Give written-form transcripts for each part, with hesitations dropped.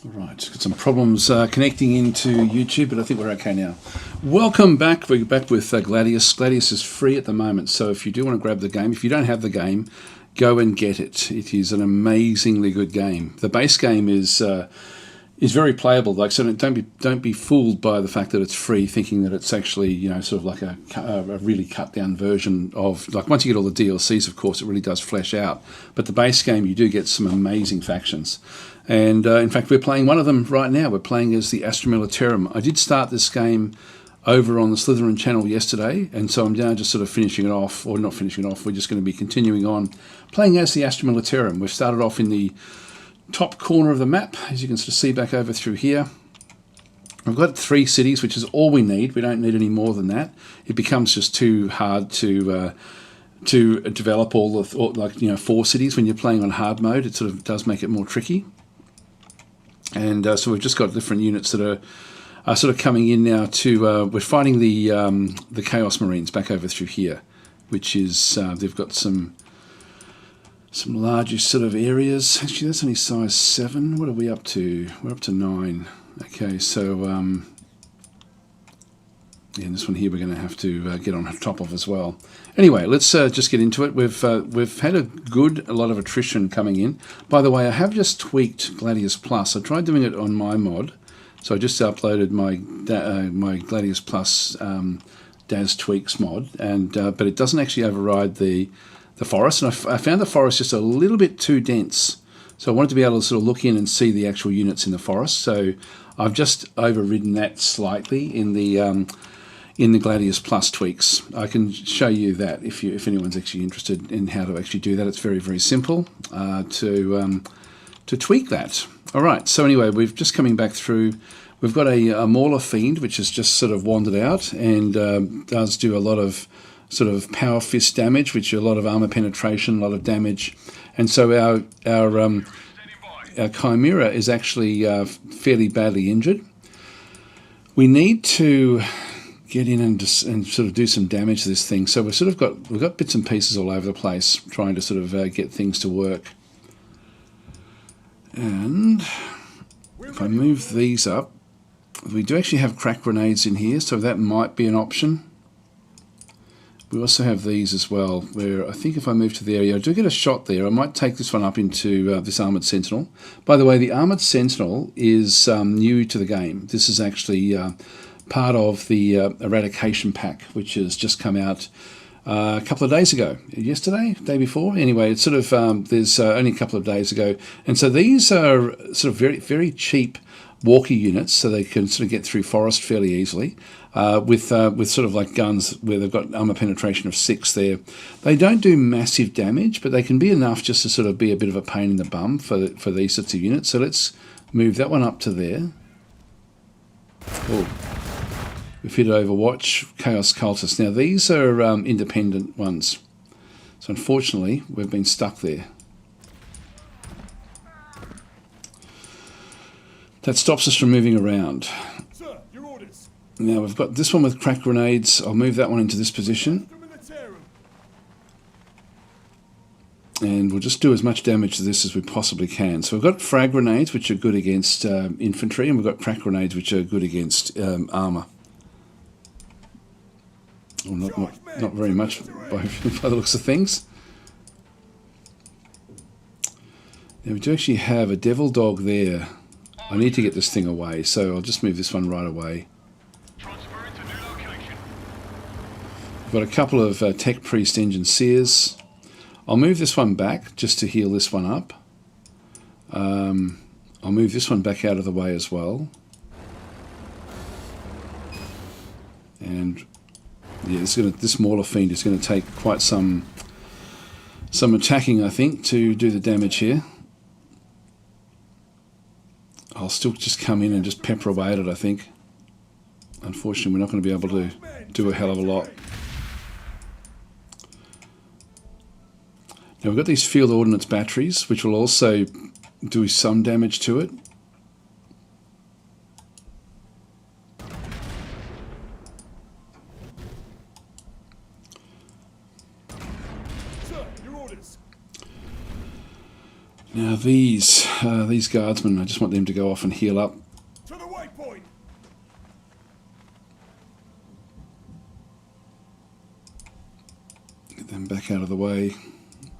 Right, got some problems connecting into YouTube, but I think we're okay now. Welcome back. We're back with GLADIUS. GLADIUS is free at the moment, so if you do want to grab the game, if you don't have the game, go and get it. It is an amazingly good game. The base game is very playable. Like, so don't be fooled by the fact that it's free, thinking that it's actually, you know, sort of like a really cut down version of, like, once you get all the DLCs, of course, it really does flesh out. But the base game, you do get some amazing factions. And in fact, we're playing one of them right now. We're playing as the Astra. I did start this game over on the Slytherin channel yesterday, and so I'm now just sort of finishing it off, or not finishing it off. We're just going to be continuing on playing as the Astra. We've started off in the top corner of the map, as you can sort of see back over through here. I've got 3 cities, which is all we need. We don't need any more than that. It becomes just too hard to develop all the, like, you know, 4 cities when you're playing on hard mode. It sort of does make it more tricky. And so we've just got different units that are sort of coming in now to, we're fighting the Chaos Marines back over through here, which is, they've got some larger sort of areas. Actually, that's only size 7. What are we up to? We're up to 9. Okay, so, yeah, this one here we're going to have to get on top of as well. Anyway, let's just get into it. We've had a lot of attrition coming in. By the way, I have just tweaked GLADIUS Plus. I tried doing it on my mod, so I just uploaded my my GLADIUS Plus DAS tweaks mod, and but it doesn't actually override the forest. And I found the forest just a little bit too dense, so I wanted to be able to sort of look in and see the actual units in the forest. So I've just overridden that slightly in the GLADIUS Plus tweaks. I can show you that if anyone's actually interested in how to actually do that. It's very, very simple to tweak that. All right, so anyway, we've just coming back through. We've got a Mauler Fiend, which has just sort of wandered out and does do a lot of sort of power fist damage, which is a lot of armor penetration, a lot of damage. And so our Chimera is actually fairly badly injured. We need to get in and sort of do some damage to this thing. So we've got bits and pieces all over the place, trying to sort of get things to work. And if I move these up, we do actually have crack grenades in here, so that might be an option. We also have these as well, where I think if I move to the area, I do get a shot there. I might take this one up into this Armoured Sentinel. By the way, the Armoured Sentinel is new to the game. This is actually part of the Eradication Pack, which has just come out a couple of days ago. Yesterday? Day before? Anyway, it's sort of, there's only a couple of days ago. And so these are sort of very, very cheap walkie units, so they can sort of get through forest fairly easily, with sort of like guns where they've got armor penetration of 6 there. They don't do massive damage, but they can be enough just to sort of be a bit of a pain in the bum for these sorts of units. So let's move that one up to there. Oh. We've hit Overwatch, Chaos Cultists. Now these are independent ones. So unfortunately, we've been stuck there. That stops us from moving around. Sir, your orders. Now we've got this one with crack grenades. I'll move that one into this position. And we'll just do as much damage to this as we possibly can. So we've got frag grenades, which are good against infantry, and we've got crack grenades, which are good against armour. Well, not very much by the looks of things. Now we do actually have a devil dog there. I need to get this thing away, so I'll just move this one right away. We've got a couple of Tech Priest Engine Seers. I'll move this one back just to heal this one up. I'll move this one back out of the way as well. And yeah, this Mauler Fiend is going to take quite some attacking, I think, to do the damage here. I'll still just come in and just pepper away at it, I think. Unfortunately, we're not going to be able to do a hell of a lot. Now we've got these field ordnance batteries, which will also do some damage to it. Now these guardsmen, I just want them to go off and heal up. To the waypoint. Get them back out of the way.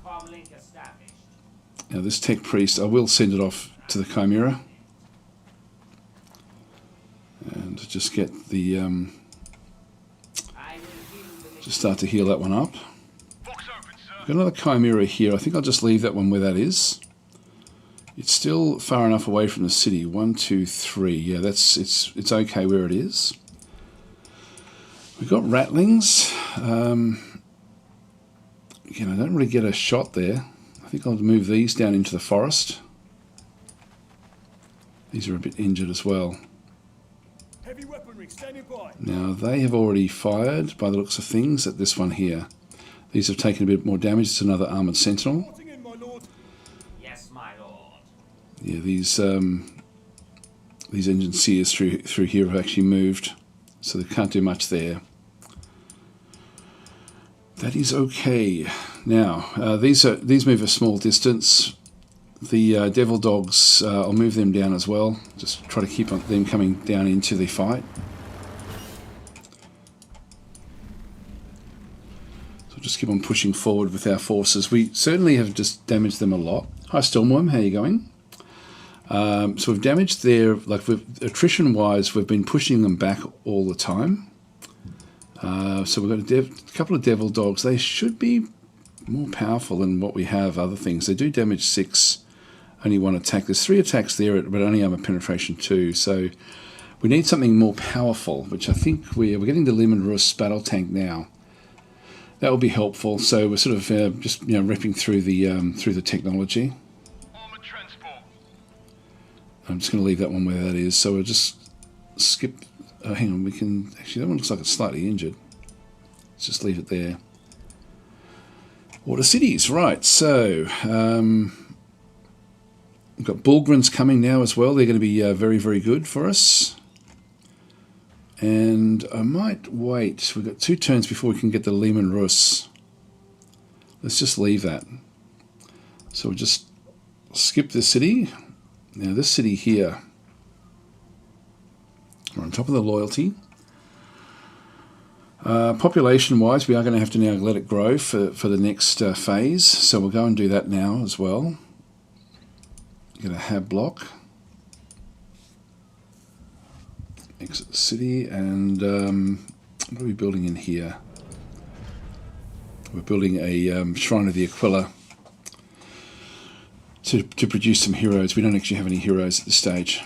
Comlink established. Now this tech priest, I will send it off to the Chimera. And just get the... just start to heal that one up. Got another Chimera here. I think I'll just leave that one where that is. It's still far enough away from the city. 1, 2, 3. Yeah, it's okay where it is. We've got rattlings. Again, I don't really get a shot there. I think I'll move these down into the forest. These are a bit injured as well. Heavy weaponry standing by. Now they have already fired, by the looks of things, at this one here. These have taken a bit more damage. It's another armoured sentinel. Reporting in, my lord. Yes, my lord. Yeah, these engine seers through here have actually moved, so they can't do much there. That is okay. Now these move a small distance. The devil dogs, I'll move them down as well. Just try to keep them coming down into the fight. So just keep on pushing forward with our forces. We certainly have just damaged them a lot. Hi Stormworm, how are you going? So we've damaged their, attrition wise, we've been pushing them back all the time. So we've got a couple of devil dogs. They should be more powerful than what we have other things. They do damage 6, only 1 attack. There's 3 attacks there, but only armor penetration 2. So we need something more powerful, which I think we're getting the Leman Russ battle tank now. That will be helpful. So we're sort of just ripping through the technology. Armored transport. I'm just going to leave that one where that is. So we'll just skip. Hang on, we can actually. That one looks like it's slightly injured. Let's just leave it there. Water cities, right? So we've got Bulgrins coming now as well. They're going to be very, very good for us. And I might wait. We've got 2 turns before we can get the Leman Russ. Let's just leave that. So we'll just skip this city. Now this city here, we're on top of the loyalty. Population-wise, we are going to have to now let it grow for the next phase. So we'll go and do that now as well. Get a hab block. Exit the city, and what are we building in here? We're building a Shrine of the Aquila to produce some heroes. We don't actually have any heroes at this stage.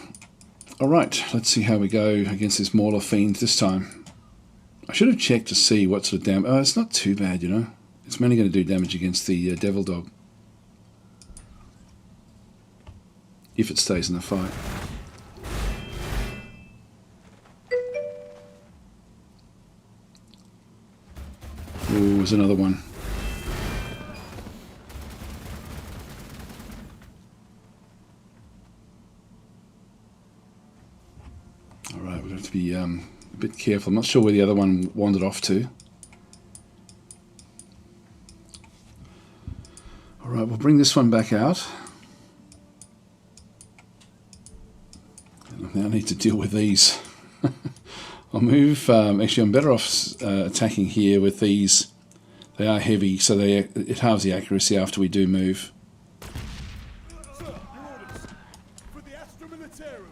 Alright, let's see how we go against this Mauler Fiend this time. I should have checked to see what sort of damage. Oh, it's not too bad, you know. It's mainly going to do damage against the Devil Dog. If it stays in the fight. Oh, there's another one. Alright, we have to be a bit careful. I'm not sure where the other one wandered off to. Alright, we'll bring this one back out. And I now need to deal with these. I'll move, actually I'm better off attacking here with these. They are heavy, so it halves the accuracy after we do move. Sir, your orders. For the Astra Militarum.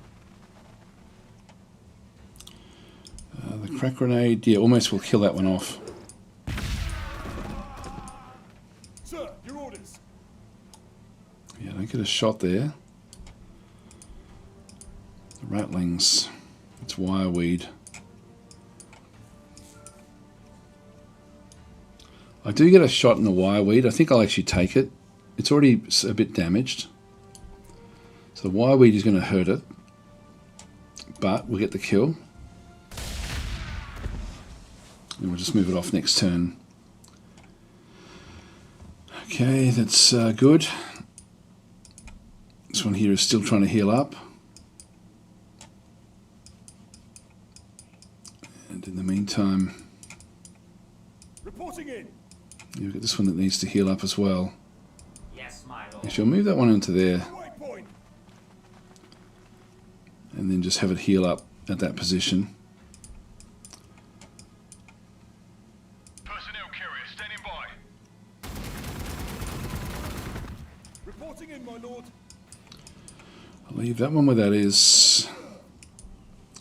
The crack grenade, yeah, almost will kill that one off. Sir, your orders. Yeah, don't get a shot there. The rattlings, it's wireweed. I do get a shot in the wireweed. I think I'll actually take it. It's already a bit damaged. So the wireweed is going to hurt it. But we'll get the kill. And we'll just move it off next turn. Okay, that's good. This one here is still trying to heal up. And in the meantime, Reporting in. you've got this one that needs to heal up as well. Yes, my lord. If you'll move that one into there Waypoint. and then just have it heal up at that position. Personnel carrier standing by. Reporting in, my lord. I'll leave that one where that is.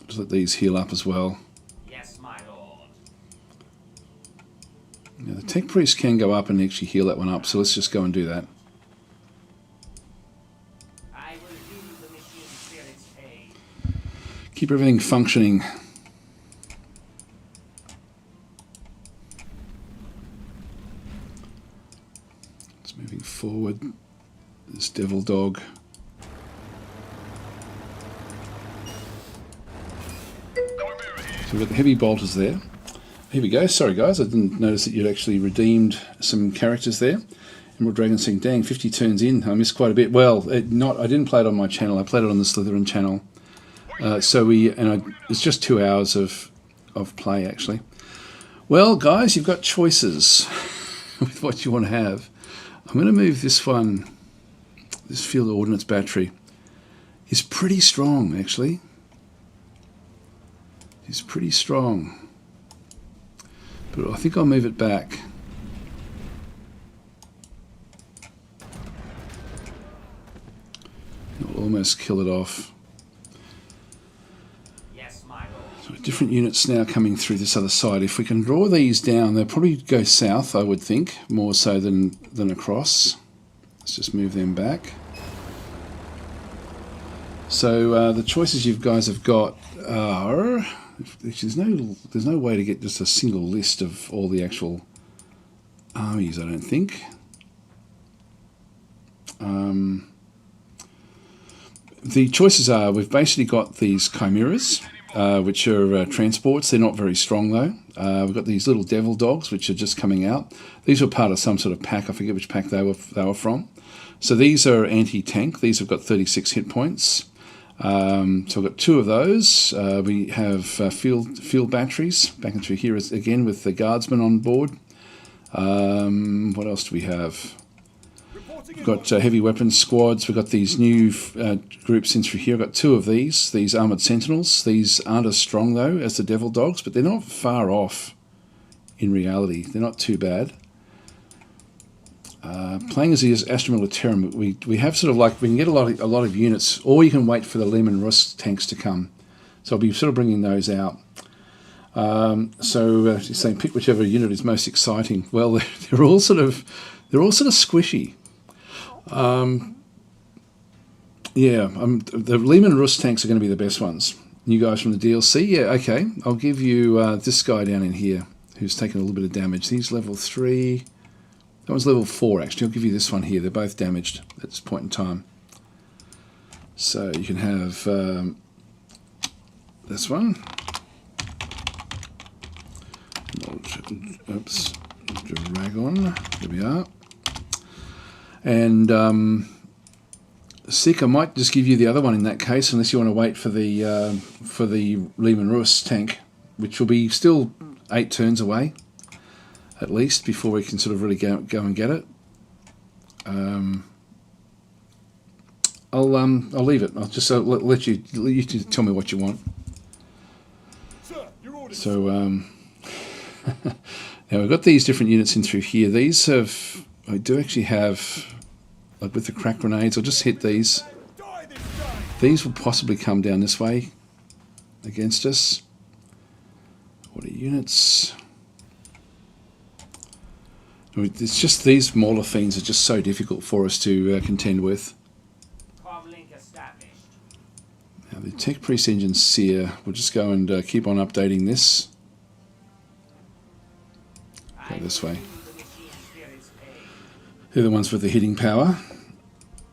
Just let these heal up as well. Yes, my lord. Now the tech priest can go up and actually heal that one up, so let's just go and do that. I will give you the machine spirit's aid. Keep everything functioning. It's moving forward. This devil dog. So we've got the heavy bolters there. Here we go. Sorry guys, I didn't notice that you'd actually redeemed some characters there. Emerald Dragon saying, dang, 50 turns in. I missed quite a bit. Well, I didn't play it on my channel. I played it on the Slytherin channel. It's just 2 hours of play actually. Well guys, you've got choices with what you want to have. I'm going to move this one. This field ordnance battery is pretty strong actually. It's pretty strong. But I think I'll move it back. It'll almost kill it off. Yes, my lord. So different units now coming through this other side. If we can draw these down, they'll probably go south, I would think, more so than across. Let's just move them back. So the choices you guys have got are... There's no way to get just a single list of all the actual armies, I don't think. The choices are, we've basically got these chimeras, which are transports. They're not very strong though. We've got these little devil dogs, which are just coming out. These were part of some sort of pack. I forget which pack they were from. So these are anti-tank. These have got 36 hit points. So I've got 2 of those. We have field batteries back and through here again with the guardsmen on board. What else do we have? We've got heavy weapons squads. We've got these new groups in through here. I've got 2 of these armoured sentinels. These aren't as strong though as the devil dogs, but they're not far off in reality. They're not too bad. Playing as the Astra Militarum, we have sort of like, we can get a lot of units, or you can wait for the Lehman Russ tanks to come. So I'll be sort of bringing those out. She's saying pick whichever unit is most exciting. Well, they're all sort of squishy. The Lehman Russ tanks are going to be the best ones. You guys from the DLC, yeah, okay. I'll give you this guy down in here who's taken a little bit of damage. He's level 3. That one's level 4 actually. I'll give you this one here. They're both damaged at this point in time. So you can have this one. Oops, Dragon. There we are. And Sick, I might just give you the other one in that case, unless you want to wait for the Lehman Russ tank, which will be still 8 turns away. At least before we can sort of really go and get it. I'll leave it. I'll just let you tell me what you want. Sir, your orders. So now we've got these different units in through here. These I do actually have, like with the crack grenades. I'll just hit these. Die this time. These will possibly come down this way against us. What are units? It's just these Mauler fiends are just so difficult for us to contend with. Comlink established. Now the Tech Priest Engine Seer, we'll just go and keep on updating this. Go this way. They're the ones with the hitting power.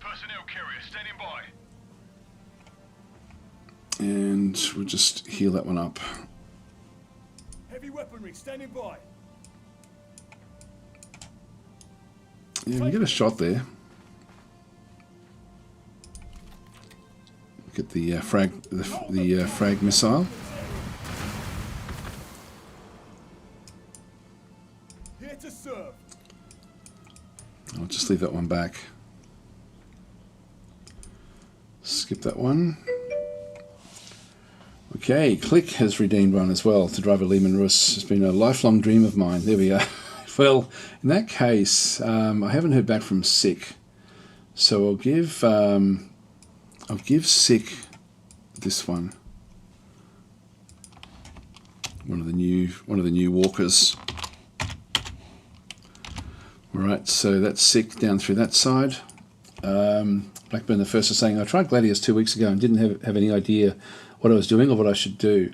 Personnel carrier standing by. And we'll just heal that one up. Heavy weaponry standing by. Yeah, we get a shot there. Get the frag missile. Here to serve. I'll just leave that one back. skip that one. Okay, Click has redeemed one as well to drive a Lehman Russ. It's been a lifelong dream of mine. There we are. Well, in that case, I haven't heard back from Sick, so I'll give Sick this one. One of the new walkers. All right, so that's Sick down through that side. Blackburn the First is saying, I tried Gladius 2 weeks ago and didn't have any idea what I was doing or what I should do.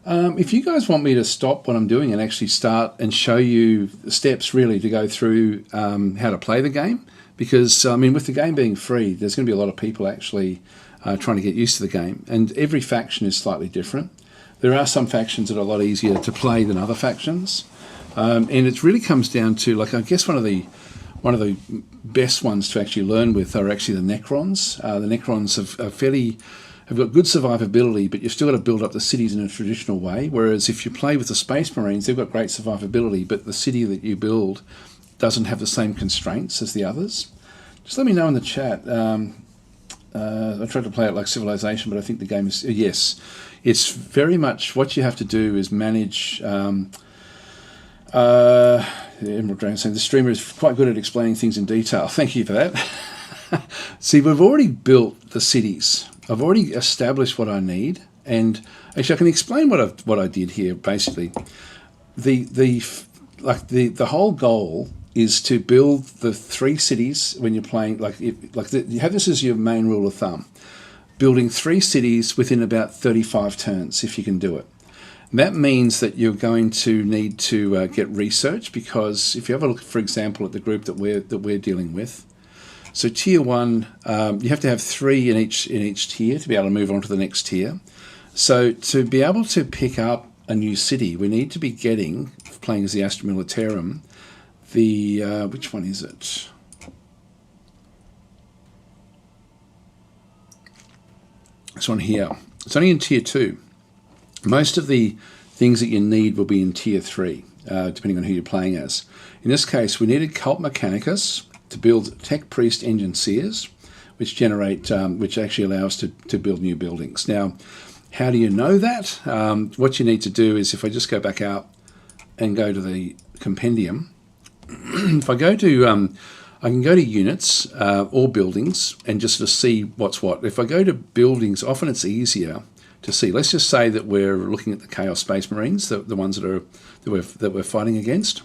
If you guys want me to stop what I'm doing and actually start and show you the steps really to go through how to play the game, because I mean with the game being free, there's going to be a lot of people actually trying to get used to the game, and every faction is slightly different. There are some factions that are a lot easier to play than other factions, and it really comes down to, like, I guess one of the best ones to actually learn with are actually the Necrons. The Necrons have got good survivability, but you've still got to build up the cities in a traditional way. Whereas if you play with the Space Marines, they've got great survivability, but the city that you build doesn't have the same constraints as the others. Just let me know in the chat. I tried to play it like Civilization, but I think the game is yes. It's very much what you have to do is manage. Emerald Dragon saying the streamer is quite good at explaining things in detail. Thank you for that. See, we've already built the cities. I've already established what I need, and actually I can explain what I did here. Basically, the whole goal is to build the 3 cities when you're playing. You have this as your main rule of thumb: building 3 cities within about 35 turns, if you can do it. That means that you're going to need to get research, because if you have a look, for example, at the group that we're dealing with, so tier 1, you have to have 3 in each tier to be able to move on to the next tier. So to be able to pick up a new city, we need to be getting, playing as the Astra Militarum, the which one is it? This one here. It's only in tier 2. Most of the things that you need will be in tier 3, depending on who you're playing as. In this case, we needed Cult Mechanicus to build Tech Priest Engine Seers, which actually allow us to build new buildings. Now, how do you know that? What you need to do is, if I just go back out and go to the compendium, if I go to, I can go to units or buildings and just sort of see what's what. If I go to buildings, often it's easier to see. Let's just say that we're looking at the Chaos Space Marines, the ones that we're fighting against.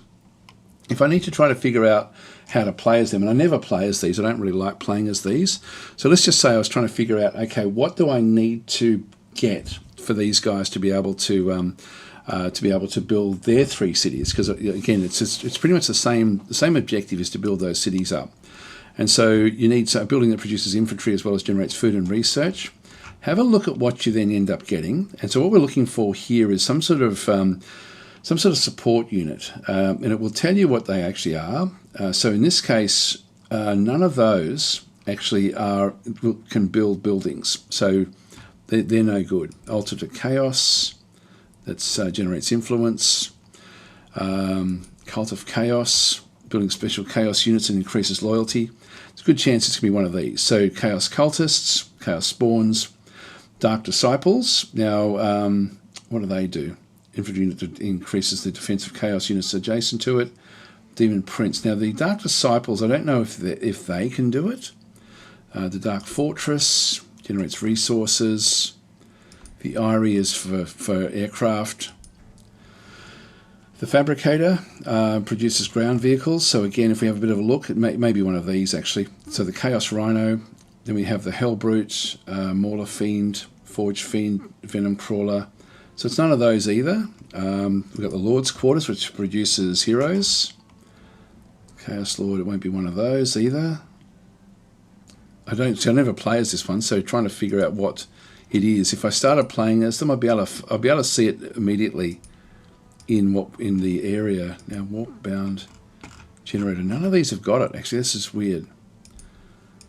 If I need to try to figure out how to play as them, and I never play as these, I don't really like playing as these. So let's just say I was trying to figure out, okay, what do I need to get for these guys to be able to build their 3 cities? Because again, it's pretty much the same objective is to build those cities up. And so you need a building that produces infantry as well as generates food and research. Have a look at what you then end up getting. And so what we're looking for here is some sort of support unit, and it will tell you what they actually are. So in this case, none of those actually can build buildings, so they're no good. Altar to Chaos, that generates influence. Cult of Chaos, building special Chaos units and increases loyalty. There's a good chance it's going to be one of these. So Chaos Cultists, Chaos Spawns, Dark Disciples. Now, what do they do? Infantry unit that increases the defense of Chaos units adjacent to it. Demon Prince. Now, the Dark Disciples, I don't know if they can do it. The Dark Fortress generates resources. The Eyrie is for aircraft. The Fabricator produces ground vehicles. So again, if we have a bit of a look, it may be one of these actually. So the Chaos Rhino. Then we have the Hellbrute, Mauler Fiend, Forge Fiend, Venom Crawler. So it's none of those either. We've got the Lord's Quarters, which produces heroes. Chaos Lord, it won't be one of those either. I never play as this one, so trying to figure out what it is. If I started playing as them, I'll be able to see it immediately in the area. Now, Warpbound Generator. None of these have got it. Actually, this is weird.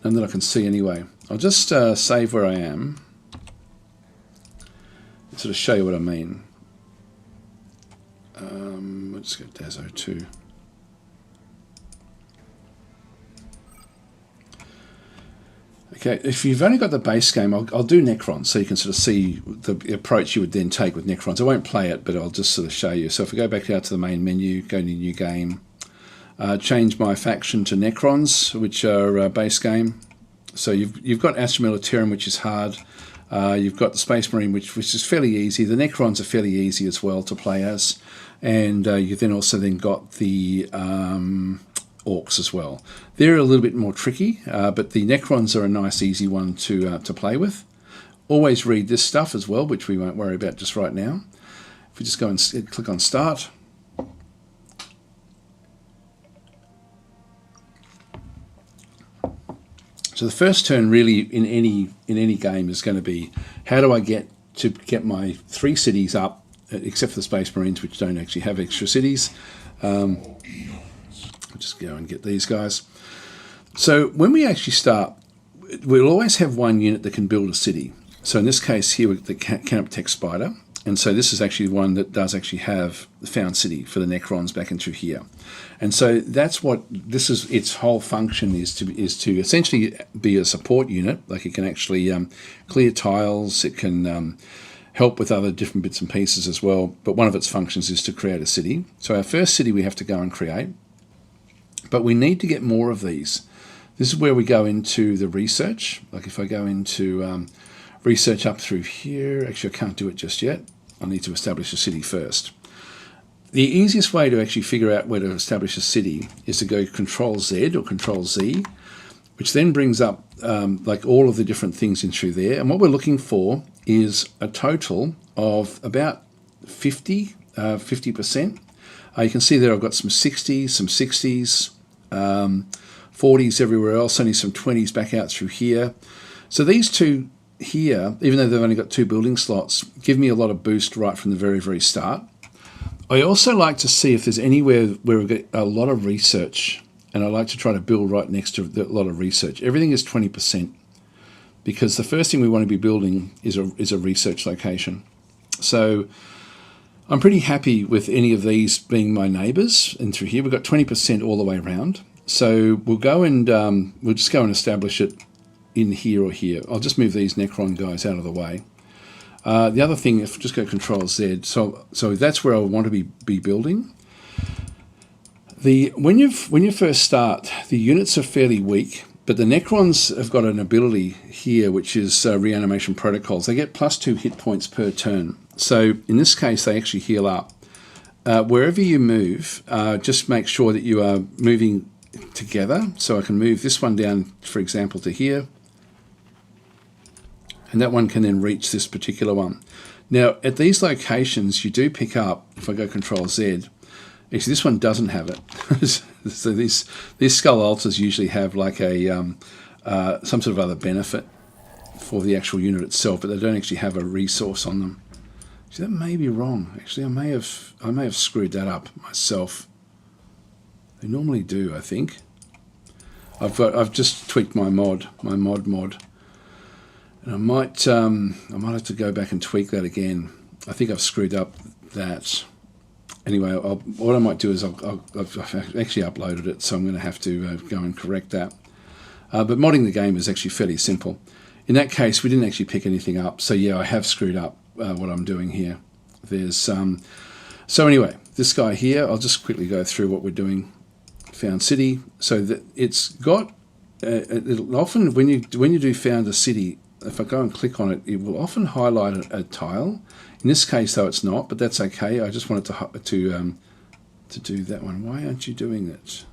None that I can see anyway. I'll just save where I am. Sort of show you what I mean. Let's go Dazo 2. Okay, if you've only got the base game, I'll do Necron, so you can sort of see the approach you would then take with Necrons. I won't play it, but I'll just sort of show you. So if we go back out to the main menu, go to new game, change my faction to Necrons, which are base game. So you've got Astra Militarum, which is hard. You've got the Space Marine, which is fairly easy. The Necrons are fairly easy as well to play as. And you've then also got the Orcs as well. They're a little bit more tricky, but the Necrons are a nice, easy one to play with. Always read this stuff as well, which we won't worry about just right now. If we just go and click on Start. So the first turn really in any game is going to be, how do I get my 3 cities up, except for the Space Marines, which don't actually have extra cities. I'll just go and get these guys. So when we actually start, we'll always have one unit that can build a city. So in this case here, the Camp Tech Spider. And so this is actually one that does actually have the found city for the Necrons back into here. And so that's what this is. Its whole function is to essentially be a support unit. Like it can actually clear tiles. It can help with other different bits and pieces as well. But one of its functions is to create a city. So our first city we have to go and create. But we need to get more of these. This is where we go into the research. Like if I go into research up through here, actually I can't do it just yet. I need to establish a city first. The easiest way to actually figure out where to establish a city is to go Control Z or Control Z, which then brings up like all of the different things in through there. And what we're looking for is a total of about 50%. You can see there I've got some 60s, some 60s, 40s everywhere else, only some 20s back out through here. So these two here, even though they've only got 2 building slots, give me a lot of boost right from the very, very start. I also like to see if there's anywhere where we've got a lot of research, and I like to try to build right next to a lot of research. Everything is 20%, because the first thing we want to be building is a research location. So I'm pretty happy with any of these being my neighbours. And through here, we've got 20% all the way around. So we'll go and we'll just go and establish it in here or here. I'll just move these Necron guys out of the way. The other thing, if just go Control Z, so that's where I want to be building. When you first start, the units are fairly weak, but the Necrons have got an ability here, which is reanimation protocols. They get +2 hit points per turn. So in this case, they actually heal up. Wherever you move, just make sure that you are moving together. So I can move this one down, for example, to here. And that one can then reach this particular one. Now, at these locations, you do pick up, if I go Control Z, actually this one doesn't have it. So these Skull Altars usually have like a some sort of other benefit for the actual unit itself, but they don't actually have a resource on them. Actually, that may be wrong. Actually, I may have screwed that up myself. They normally do, I think. I've just tweaked my mod, and I might have to go back and tweak that again. I think I've screwed up that. Anyway, what I might do is I've actually uploaded it, so I'm going to have to go and correct that. But modding the game is actually fairly simple. In that case, we didn't actually pick anything up, so yeah, I have screwed up what I'm doing here. There's so anyway, this guy here, I'll just quickly go through what we're doing. Found city, so that it's got it'll often when you do found a city, if I go and click on it, it will often highlight a tile. In this case, though, it's not, but that's okay. I just wanted to do that one. Why aren't you doing that?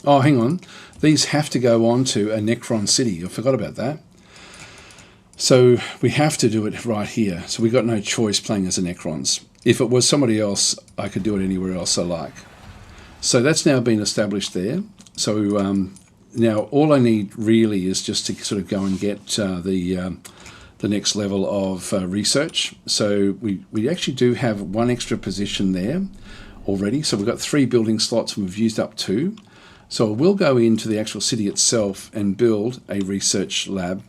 Oh, hang on. These have to go on to a Necron city. I forgot about that. So we have to do it right here. So we've got no choice playing as a Necrons. If it was somebody else, I could do it anywhere else I like. So that's now been established there. So now all I need really is just to sort of go and get the next level of research. So we actually do have one extra position there already. So we've got 3 building slots and we've used up 2. So we'll go into the actual city itself and build a research lab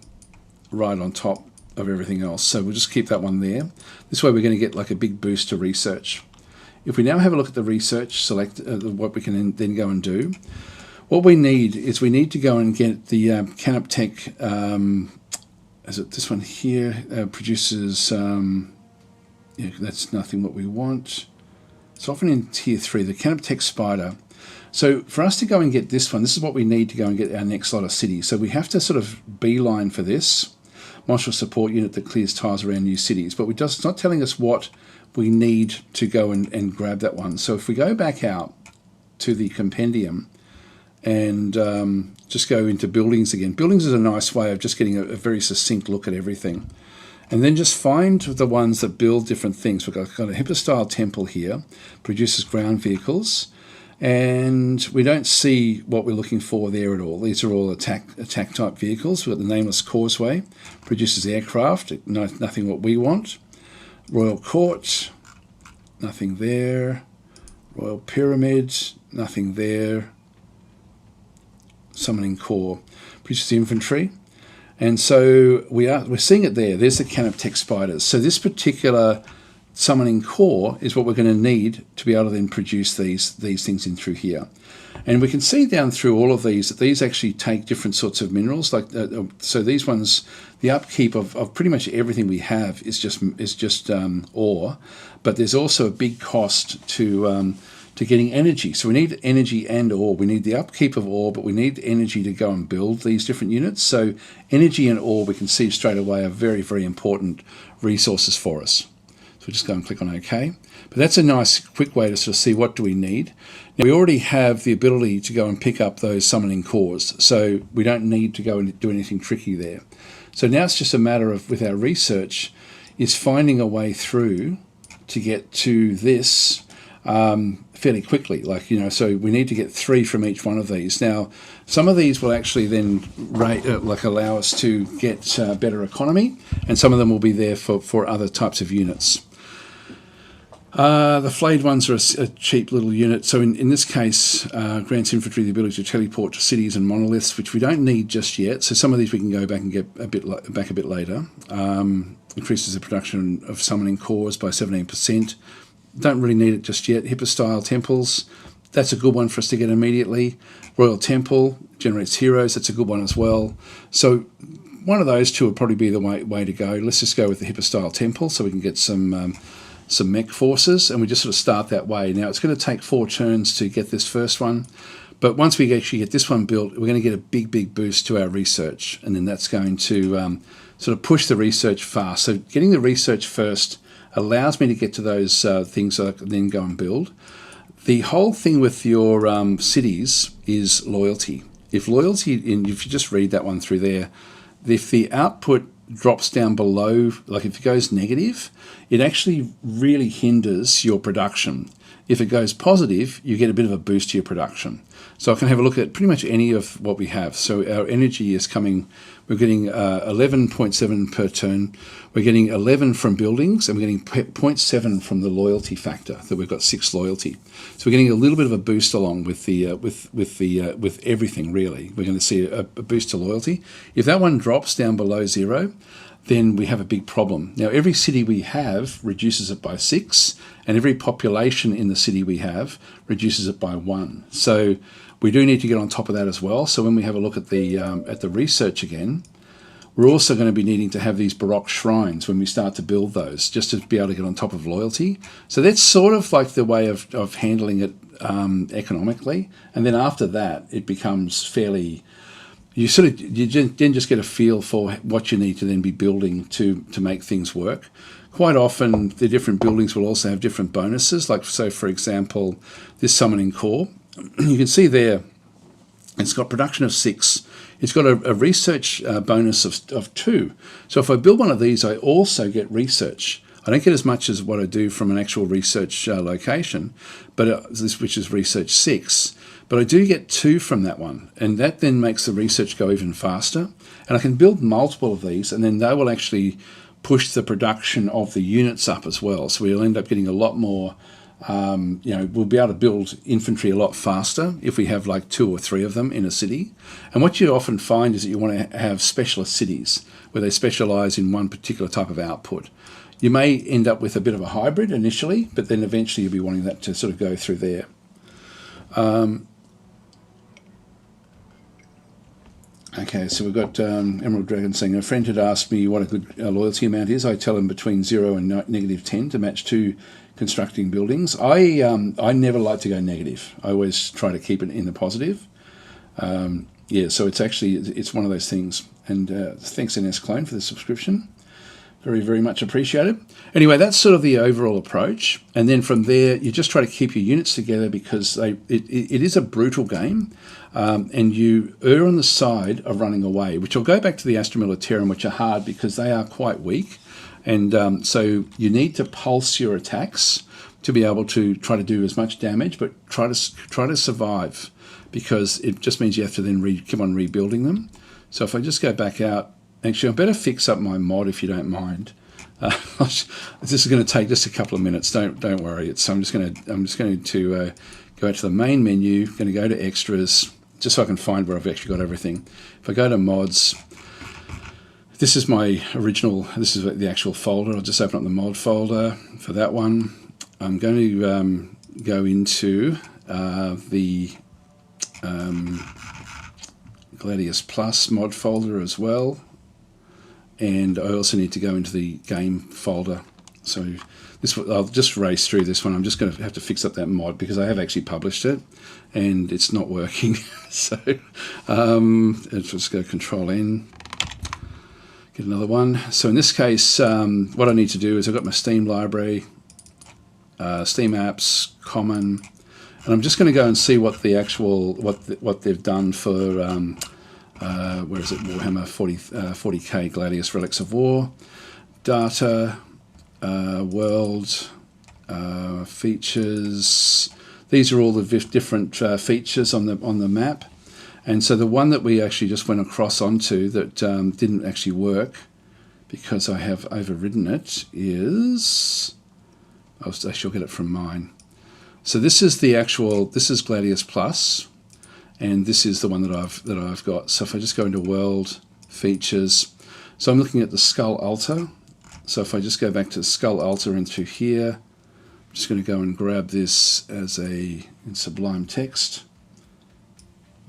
right on top of everything else. So we'll just keep that one there. This way we're going to get like a big boost to research. if we now have a look at the research, select what we can then go and do, what we need is we need to go and get the Canoptech, is it this one here, produces, yeah, that's nothing what we want. It's often in tier 3, the Canoptech Spider. So for us to go and get this one, this is what we need to go and get our next lot of cities. So we have to sort of beeline for this. Martial support unit that clears tiles around new cities. But it's not telling us what we need to go and grab that one. So if we go back out to the compendium and just go into buildings again. Buildings is a nice way of just getting a very succinct look at everything. And then just find the ones that build different things. We've got a Hippo-style temple here, produces ground vehicles. And we don't see what we're looking for there at all. These are all attack type vehicles. We've got the Nameless Causeway, produces aircraft, nothing what we want. Royal Court, nothing there. Royal Pyramid, nothing there. Summoning Corps, produces infantry. And so we're seeing it there. There's the Canoptech Spiders. So this particular Summoning Core is what we're going to need to be able to then produce these things in through here. And we can see down through all of these that these actually take different sorts of minerals. Like so these ones, the upkeep of pretty much everything we have is just ore, but there's also a big cost to getting energy. So we need energy and ore. We need the upkeep of ore, but we need energy to go and build these different units. So energy and ore, we can see straight away, are very, very important resources for us. So just go and click on OK. But that's a nice quick way to sort of see what do we need. Now we already have the ability to go and pick up those summoning cores, so we don't need to go and do anything tricky there. So now it's just a matter of, with our research, is finding a way through to get to this fairly quickly. Like, you know, so we need to get 3 from each one of these. Now, some of these will actually then allow us to get better economy, and some of them will be there for other types of units. The flayed ones are a cheap little unit. So in this case, grants infantry the ability to teleport to cities and monoliths, which we don't need just yet. So some of these we can go back and get a bit later. Increases the production of summoning cores by 17%. Don't really need it just yet. Hippo-style temples, that's a good one for us to get immediately. Royal Temple generates heroes, that's a good one as well. So one of those two would probably be the way to go. Let's just go with the Hippo-style temple so we can get some mech forces, and we just sort of start that way. Now it's going to take 4 turns to get this first one, but once we actually get this one built, we're going to get a big boost to our research, and then that's going to sort of push the research fast. So getting the research first allows me to get to those things that I can then go and build. The whole thing with your cities is loyalty. If loyalty, and if you just read that one through there, if the output drops down below, like if it goes negative, it actually really hinders your production. If it goes positive, you get a bit of a boost to your production. So I can have a look at pretty much any of what we have. So our energy is coming, we're getting 11.7 per turn. We're getting 11 from buildings, and we're getting 0.7 from the loyalty factor, that we've got 6 loyalty. So we're getting a little bit of a boost along with the with everything really. We're going to see a boost to loyalty. If that one drops down below 0, then we have a big problem. Now, every city we have reduces it by 6, and every population in the city we have reduces it by 1. So we do need to get on top of that as well. So when we have a look at the research again, we're also going to be needing to have these Baroque shrines when we start to build those, just to be able to get on top of loyalty. So that's sort of like the way of handling it economically. And then after that, it becomes fairly... You then just get a feel for what you need to then be building to make things work. Quite often, the different buildings will also have different bonuses. Like, so for example, this Summoning Core, you can see there, it's got production of 6. It's got a research bonus of 2. So if I build one of these, I also get research. I don't get as much as what I do from an actual research location, but this, which is research 6. But I do get 2 from that one, and that then makes the research go even faster. And I can build multiple of these, and then they will actually push the production of the units up as well. So we'll end up getting a lot more, we'll be able to build infantry a lot faster if we have like 2 or 3 of them in a city. And what you often find is that you want to have specialist cities where they specialize in one particular type of output. You may end up with a bit of a hybrid initially, but then eventually you'll be wanting that to sort of go through there. Okay, so we've got Emerald Dragon saying, a friend had asked me what a good loyalty amount is. I tell him between 0 and -10 to match 2 constructing buildings. I never like to go negative. I always try to keep it in the positive. Yeah, so it's one of those things. And thanks NS Clone for the subscription. Very, very much appreciated. Anyway, that's sort of the overall approach. And then from there, you just try to keep your units together because it is a brutal game. And you err on the side of running away, which will go back to the Astra Militarum, which are hard because they are quite weak. And so you need to pulse your attacks to be able to try to do as much damage, but try to survive, because it just means you have to then keep on rebuilding them. So if I just go back out, actually I better fix up my mod if you don't mind. This is going to take just a couple of minutes. Don't worry. I'm just going to go out to the main menu. Going to go to extras, just so I can find where I've actually got everything. If I go to mods, this is my original. This is the actual folder. I'll just open up the mod folder for that one. I'm going to go into the GLADIUS Plus mod folder as well, and I also need to go into the game folder. So I'll just race through this one. I'm just going to have to fix up that mod because I have actually published it and it's not working. So let's just go Control N, get another one. So in this case, what I need to do is I've got my Steam library, Steam apps, common, and I'm just going to go and see what the actual what they've done for where is it, Warhammer 40k Gladius Relics of War, data, world, features. These are all the different features on the map, and so the one that we actually just went across onto that didn't actually work because I have overridden it is, I shall get it from mine. So this is the actual, this is GLADIUS Plus, and this is the one that I've got. So if I just go into World, Features, so I'm looking at the Skull Altar. So if I just go back to the Skull Altar into here, I'm just going to go and grab this as in Sublime Text.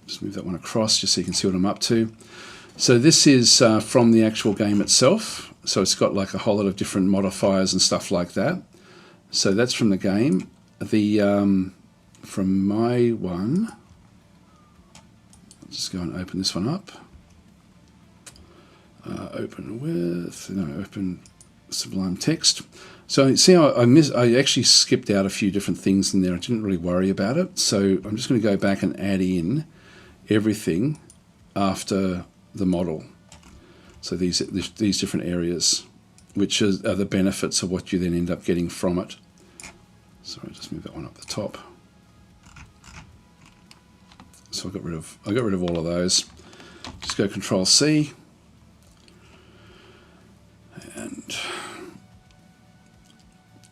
Just move that one across just so you can see what I'm up to. So this is from the actual game itself. So it's got like a whole lot of different modifiers and stuff like that. So that's from the game. From my one, I'll just go and open this one up. Open Sublime Text. So see how I actually skipped out a few different things in there. I didn't really worry about it. So I'm just going to go back and add in everything after the model. So these different areas, which are the benefits of what you then end up getting from it. So I'll just move that one up the top. So I got rid of all of those. Just go Control C, and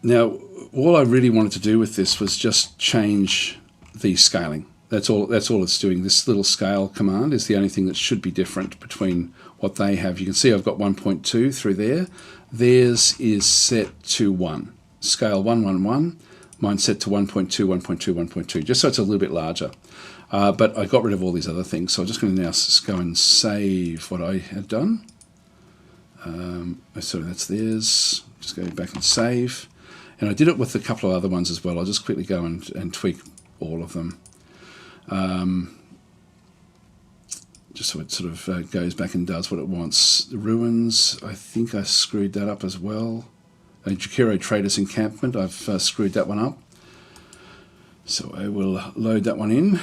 now all I really wanted to do with this was just change the scaling. That's all it's doing. This little scale command is the only thing that should be different between what they have. You can see I've got 1.2 through there. Theirs is set to 1. Scale 111. Mine's set to 1.2, 1.2, 1.2, just so it's a little bit larger. But I got rid of all these other things. So I'm just going to now go and save what I had done. So that's theirs. Just go back and save. And I did it with a couple of other ones as well. I'll just quickly go and tweak all of them. Just so it sort of goes back and does what it wants. The ruins, I think I screwed that up as well. Jakiro Traders Encampment, I've screwed that one up. So I will load that one in.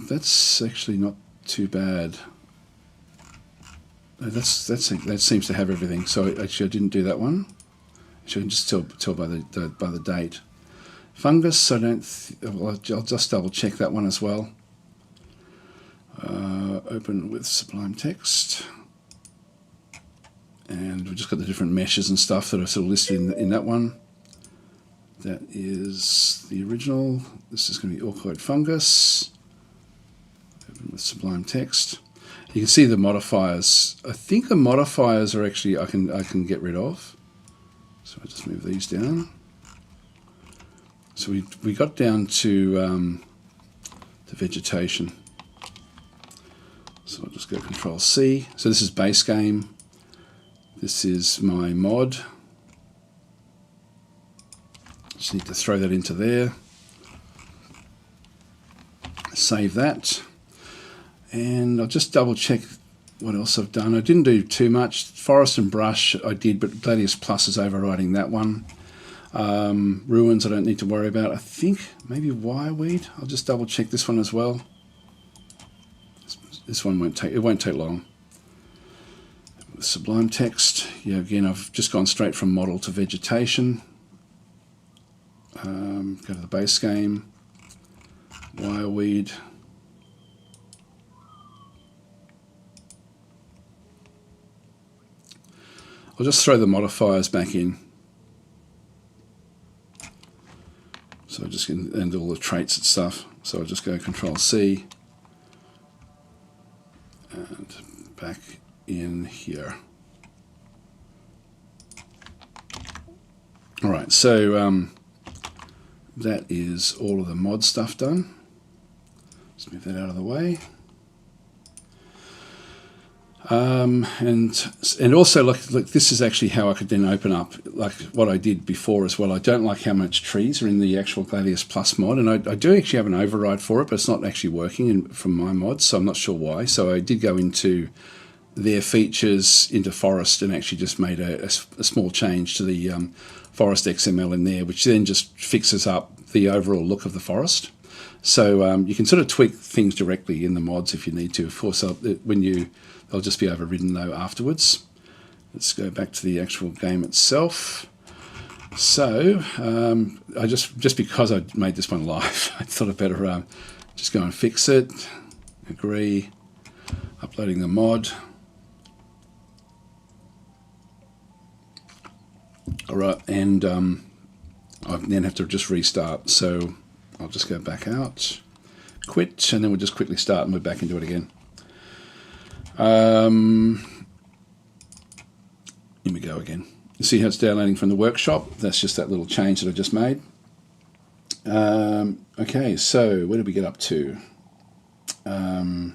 That's actually not too bad. That seems to have everything. So actually I didn't do that one. Actually, I can just tell by the date. Fungus, I'll just double check that one as well. Open with Sublime Text. And we've just got the different meshes and stuff that are sort of listed in that one. That is the original. This is going to be Orchoid Fungus. Open with Sublime Text. You can see the modifiers. I think the modifiers are actually I can get rid of. So I just move these down. So we got down to the vegetation. So I'll just go Control C. So this is base game. This is my mod. Just need to throw that into there. Save that. And I'll just double check what else I've done. I didn't do too much. Forest and brush I did, but Gladius Plus is overriding that one. Ruins I don't need to worry about. I think maybe wireweed. I'll just double check this one as well. This one won't take long. Sublime text. Yeah, again, I've just gone straight from model to vegetation. Go to the base game. Wireweed. I'll just throw the modifiers back in. So I just can and all the traits and stuff. So I'll just go Control C and back in here. All right, so that is all of the mod stuff done. Let's move that out of the way. And also look, this is actually how I could then open up like what I did before as well. I don't like how much trees are in the actual Gladius Plus mod, and I do actually have an override for it, but it's not actually working from my mods, so I'm not sure why. So I did go into their features into Forest and actually just made a small change to the Forest XML in there, which then just fixes up the overall look of the forest. So you can sort of tweak things directly in the mods if you need to. Of course, they'll just be overridden though afterwards. Let's go back to the actual game itself. So I just because I made this one live, I thought I'd better just go and fix it. Agree. Uploading the mod. All right, and I then have to just restart. So I'll just go back out, quit, and then we'll just quickly start and we're back into it again. Here we go again. You see how it's downloading from the workshop? That's just that little change that I just made. Okay, so where did we get up to? So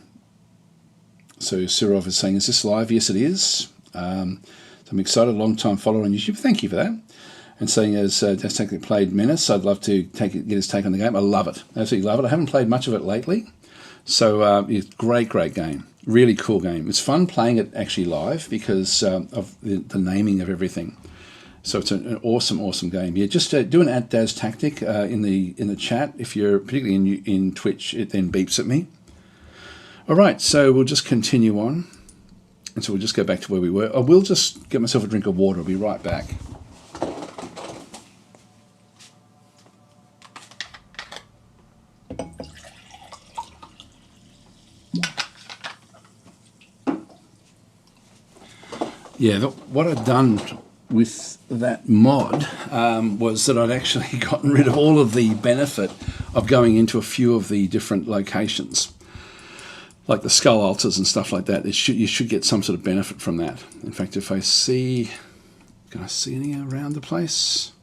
Sirov is saying, is this live? Yes, it is. So I'm excited, long-time follower on YouTube. Thank you for that. And saying, as DasTactic played Menace, I'd love to get his take on the game. I love it. Absolutely love it. I haven't played much of it lately. So it's great game. Really cool game. It's fun playing it actually live because of the naming of everything. So it's an awesome game. Yeah, just do an @DasTactic in the chat. If you're particularly in Twitch, it then beeps at me. All right, so we'll just continue on. And so we'll just go back to where we were. I will just get myself a drink of water. I'll be right back. Yeah, what I'd done with that mod was that I'd actually gotten rid of all of the benefit of going into a few of the different locations, like the skull altars and stuff like that. You should get some sort of benefit from that. In fact, if I see, can I see any around the place?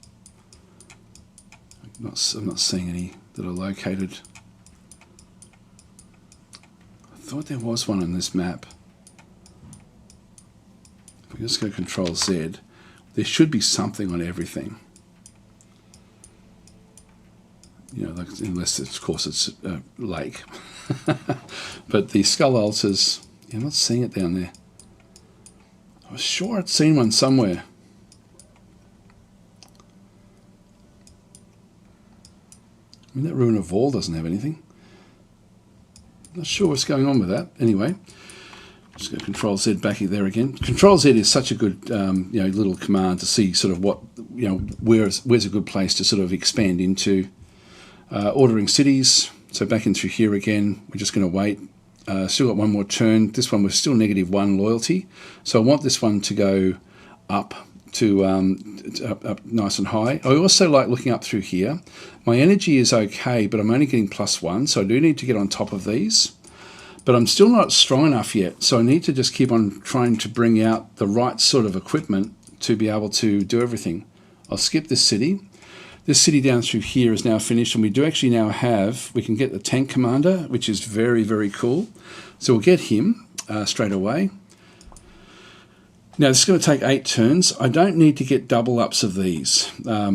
I'm not seeing any that are located. I thought there was one on this map. If we just go Control Z, there should be something on everything. You know, like, unless of course it's a lake. But the skull altars, I'm not seeing it down there. I was sure I'd seen one somewhere. I mean, that Ruin of Val doesn't have anything. Not sure what's going on with that. Anyway. Just go Control Z back there again. Control Z is such a good, little command to see sort of what, where's a good place to sort of expand into. Ordering cities. So back in through here again. We're just going to wait. Still got one more turn. This one was still -1 loyalty. So I want this one to go up to up nice and high. I also like looking up through here. My energy is okay, but I'm only getting +1, so I do need to get on top of these. But I'm still not strong enough yet, so I need to just keep on trying to bring out the right sort of equipment to be able to do everything. I'll skip this city. This city down through here is now finished, and we do actually now have, we can get the tank commander, which is very, very cool. So we'll get him straight away. Now this is going to take 8 turns. I don't need to get double ups of these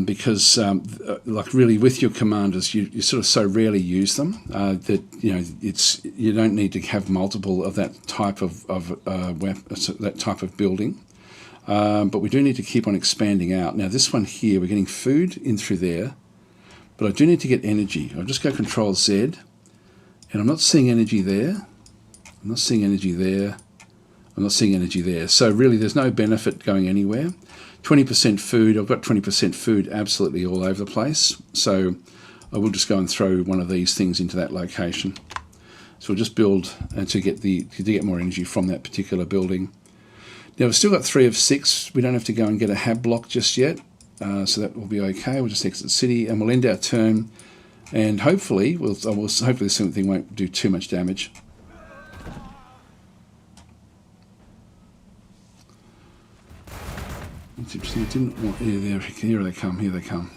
because, like really, with your commanders, you sort of so rarely use them that you don't need to have multiple of that type of that type of building. But we do need to keep on expanding out. Now this one here, we're getting food in through there, but I do need to get energy. I'll just go Control Z, and I'm not seeing energy there. I'm not seeing energy there. I'm not seeing energy there. So really there's no benefit going anywhere. 20% food, I've got 20% food absolutely all over the place. So I will just go and throw one of these things into that location. So we'll just build to get more energy from that particular building. Now we've still got 3 of 6. We don't have to go and get a hab block just yet. So that will be okay. We'll just exit the city and we'll end our turn. And hopefully, hopefully this thing won't do too much damage. It's interesting. It didn't want. Here they come. Here they come.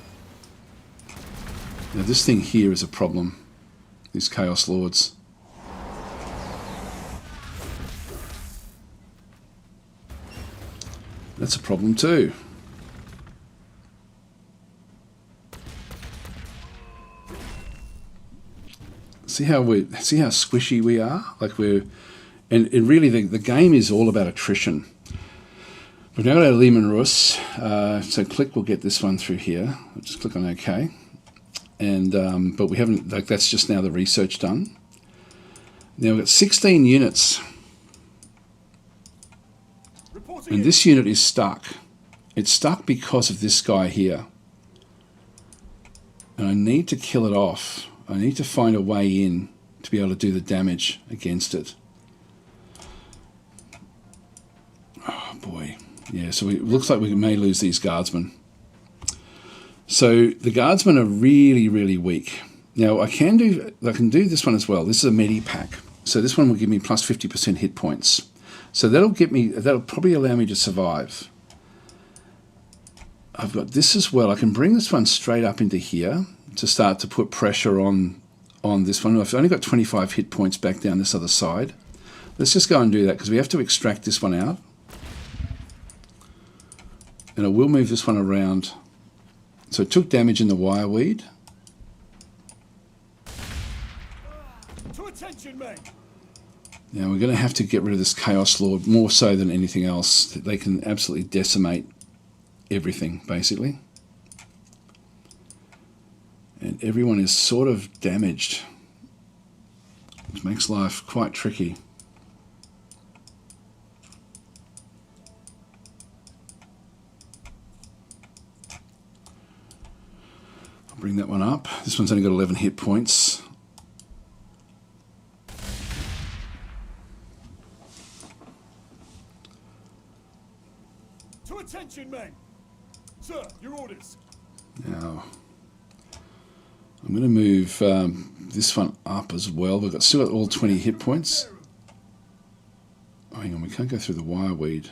Now this thing here is a problem. These Chaos Lords. That's a problem too. See how squishy we are. Like and really the game is all about attrition. We've now got our Lehman Russ, so click, we'll get this one through here. I'll just click on OK. And but we haven't, like that's just now the research done. Now we've got 16 units. And this unit is stuck. It's stuck because of this guy here. And I need to kill it off. I need to find a way in to be able to do the damage against it. Oh boy. Yeah, so it looks like we may lose these guardsmen. So the guardsmen are really, really weak. Now I can do this one as well. This is a medi pack. So this one will give me plus 50% hit points. So that'll probably allow me to survive. I've got this as well. I can bring this one straight up into here to start to put pressure on this one. I've only got 25 hit points back down this other side. Let's just go and do that because we have to extract this one out. And I will move this one around. So it took damage in the wireweed. To attention, mate. Now we're going to have to get rid of this Chaos Lord more so than anything else. They can absolutely decimate everything, basically. And everyone is sort of damaged, which makes life quite tricky. I'll bring that one up. This one's only got 11 hit points. To attention, men. Sir, your orders. Now, I'm going to move this one up as well. We've still got all 20 hit points. Oh, hang on, we can't go through the wireweed.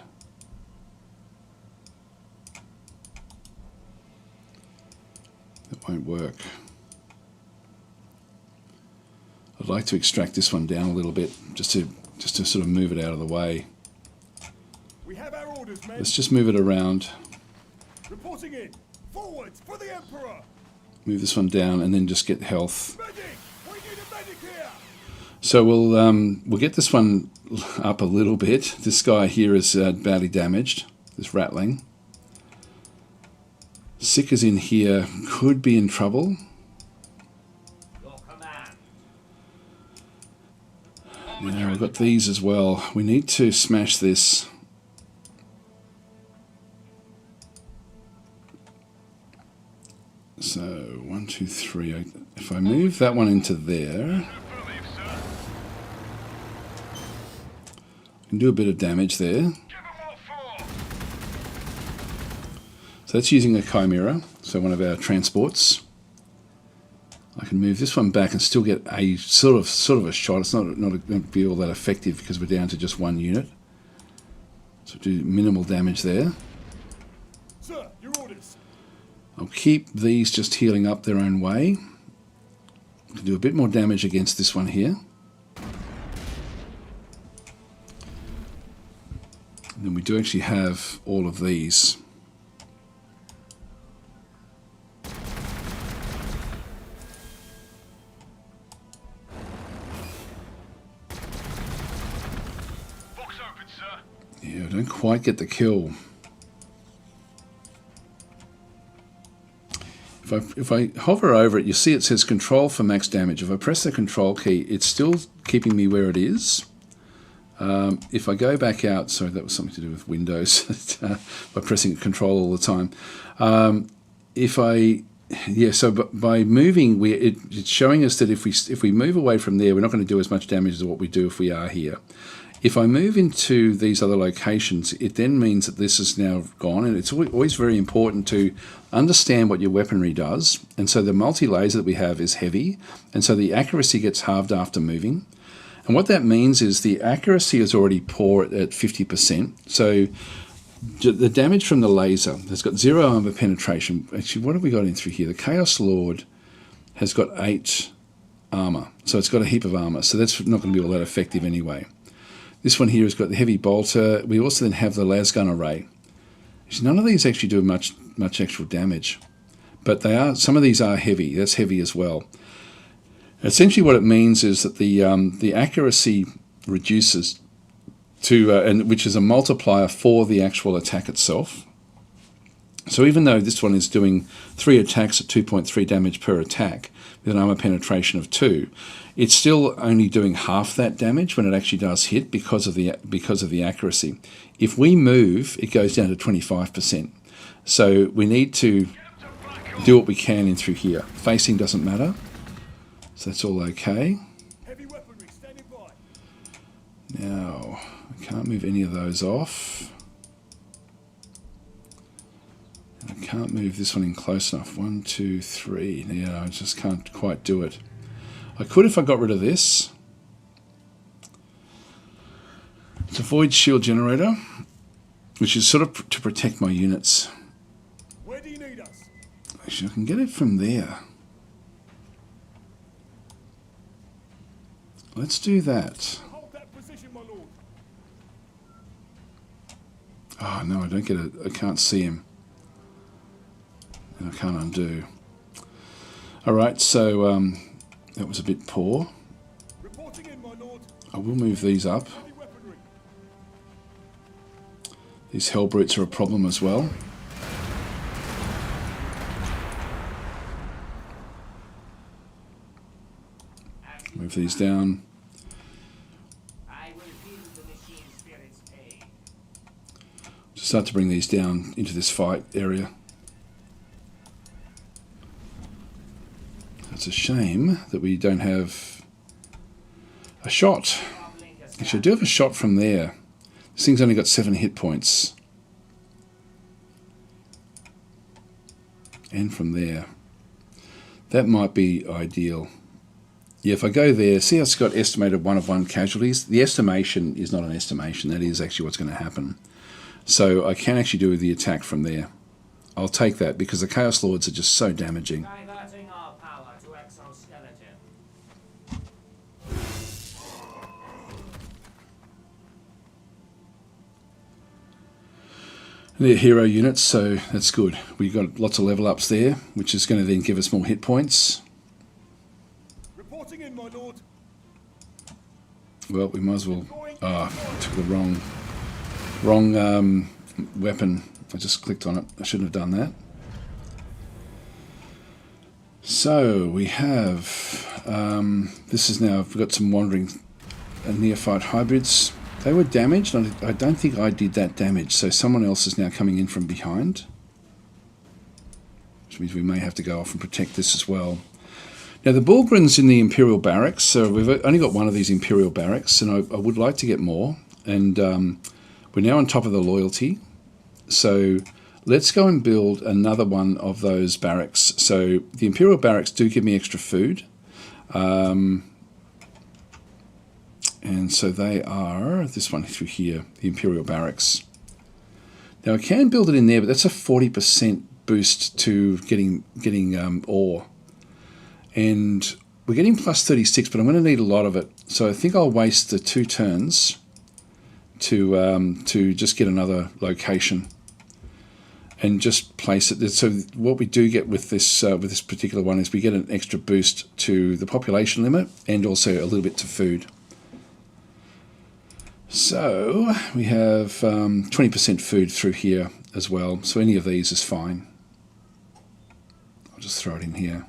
That won't work. I'd like to extract this one down a little bit, just to sort of move it out of the way. We have our orders, men. Let's just move it around. Reporting in. Forwards for the Emperor. Move this one down and then just get health. Medic! We need a medic here. So we'll get this one up a little bit. This guy here is badly damaged. This ratling. Sickers in here could be in trouble. Your command. Now we've got these as well. We need to smash this. So 1, 2, 3. If I move that one into there, I can do a bit of damage there. So that's using a Chimera, so one of our transports. I can move this one back and still get a sort of a shot. It's not going to be all that effective because we're down to just one unit. So do minimal damage there. Sir, your orders. I'll keep these just healing up their own way. Can do a bit more damage against this one here. And then we do actually have all of these. Yeah, I don't quite get the kill. If I hover over it, you see it says control for max damage. If I press the control key, it's still keeping me where it is. If I go back out, sorry, that was something to do with Windows, by pressing control all the time. So by moving, it's showing us that if we move away from there, we're not going to do as much damage as what we do if we are here. If I move into these other locations, it then means that this is now gone, and it's always very important to understand what your weaponry does. And so the multi-laser that we have is heavy, and so the accuracy gets halved after moving. And what that means is the accuracy is already poor at 50%. So the damage from the laser has got 0 armor penetration. Actually, what have we got in through here? The Chaos Lord has got 8 armor, so it's got a heap of armor. So that's not going to be all that effective anyway. This one here has got the heavy bolter. We also then have the lasgun array. None of these actually do much actual damage, but they are. Some of these are heavy. That's heavy as well. Essentially, what it means is that the accuracy reduces to, and which is a multiplier for the actual attack itself. So even though this one is doing 3 attacks at 2.3 damage per attack with an armor penetration of 2, it's still only doing half that damage when it actually does hit because of the accuracy. If we move, it goes down to 25%. So we need to do what we can in through here. Facing doesn't matter, so that's all okay. Heavy weaponry standing by. Now I can't move any of those off. I can't move this one in close enough. 1, 2, 3. Yeah, I just can't quite do it. I could if I got rid of this. It's a void shield generator, which is sort of to protect my units. Where do you need us? Actually, I can get it from there. Let's do that. Hold that position, my lord. Oh no, I don't get it. I can't see him. And I can't undo. Alright, so that was a bit poor. Reporting in, my lord. I will move these up. Heavy weaponry. These hell brutes are a problem as well. Move these down. I will feel the machine spirit's pain. Just start to bring these down into this fight area. It's a shame that we don't have a shot. Actually, I do have a shot from there. This thing's only got 7 hit points. And from there. That might be ideal. Yeah, if I go there, see how it's got estimated 1 of 1 casualties? The estimation is not an estimation. That is actually what's going to happen. So I can actually do the attack from there. I'll take that because the Chaos Lords are just so damaging. Diverting our power to exoskeleton. They're hero units, so that's good. We've got lots of level ups there, which is going to then give us more hit points. Reporting in, my lord. Well, we might as well... I took the wrong weapon. I just clicked on it. I shouldn't have done that. So we have... this is now... We've got some wandering neophyte hybrids. They were damaged. I don't think I did that damage, so someone else is now coming in from behind. Which means we may have to go off and protect this as well. Now the Bulgrin's in the Imperial Barracks, so we've only got one of these Imperial Barracks, and I would like to get more. And we're now on top of the loyalty, so Let's go and build another one of those barracks. So the Imperial barracks do give me extra food. And so they are this one through here, the Imperial barracks. Now I can build it in there, but that's a 40% boost to getting ore. And we're getting plus 36, but I'm going to need a lot of it. So I think I'll waste the 2 turns to just get another location. And just place it. So what we do get with this particular one is we get an extra boost to the population limit and also a little bit to food. So we have 20% food through here as well. So any of these is fine. I'll just throw it in here.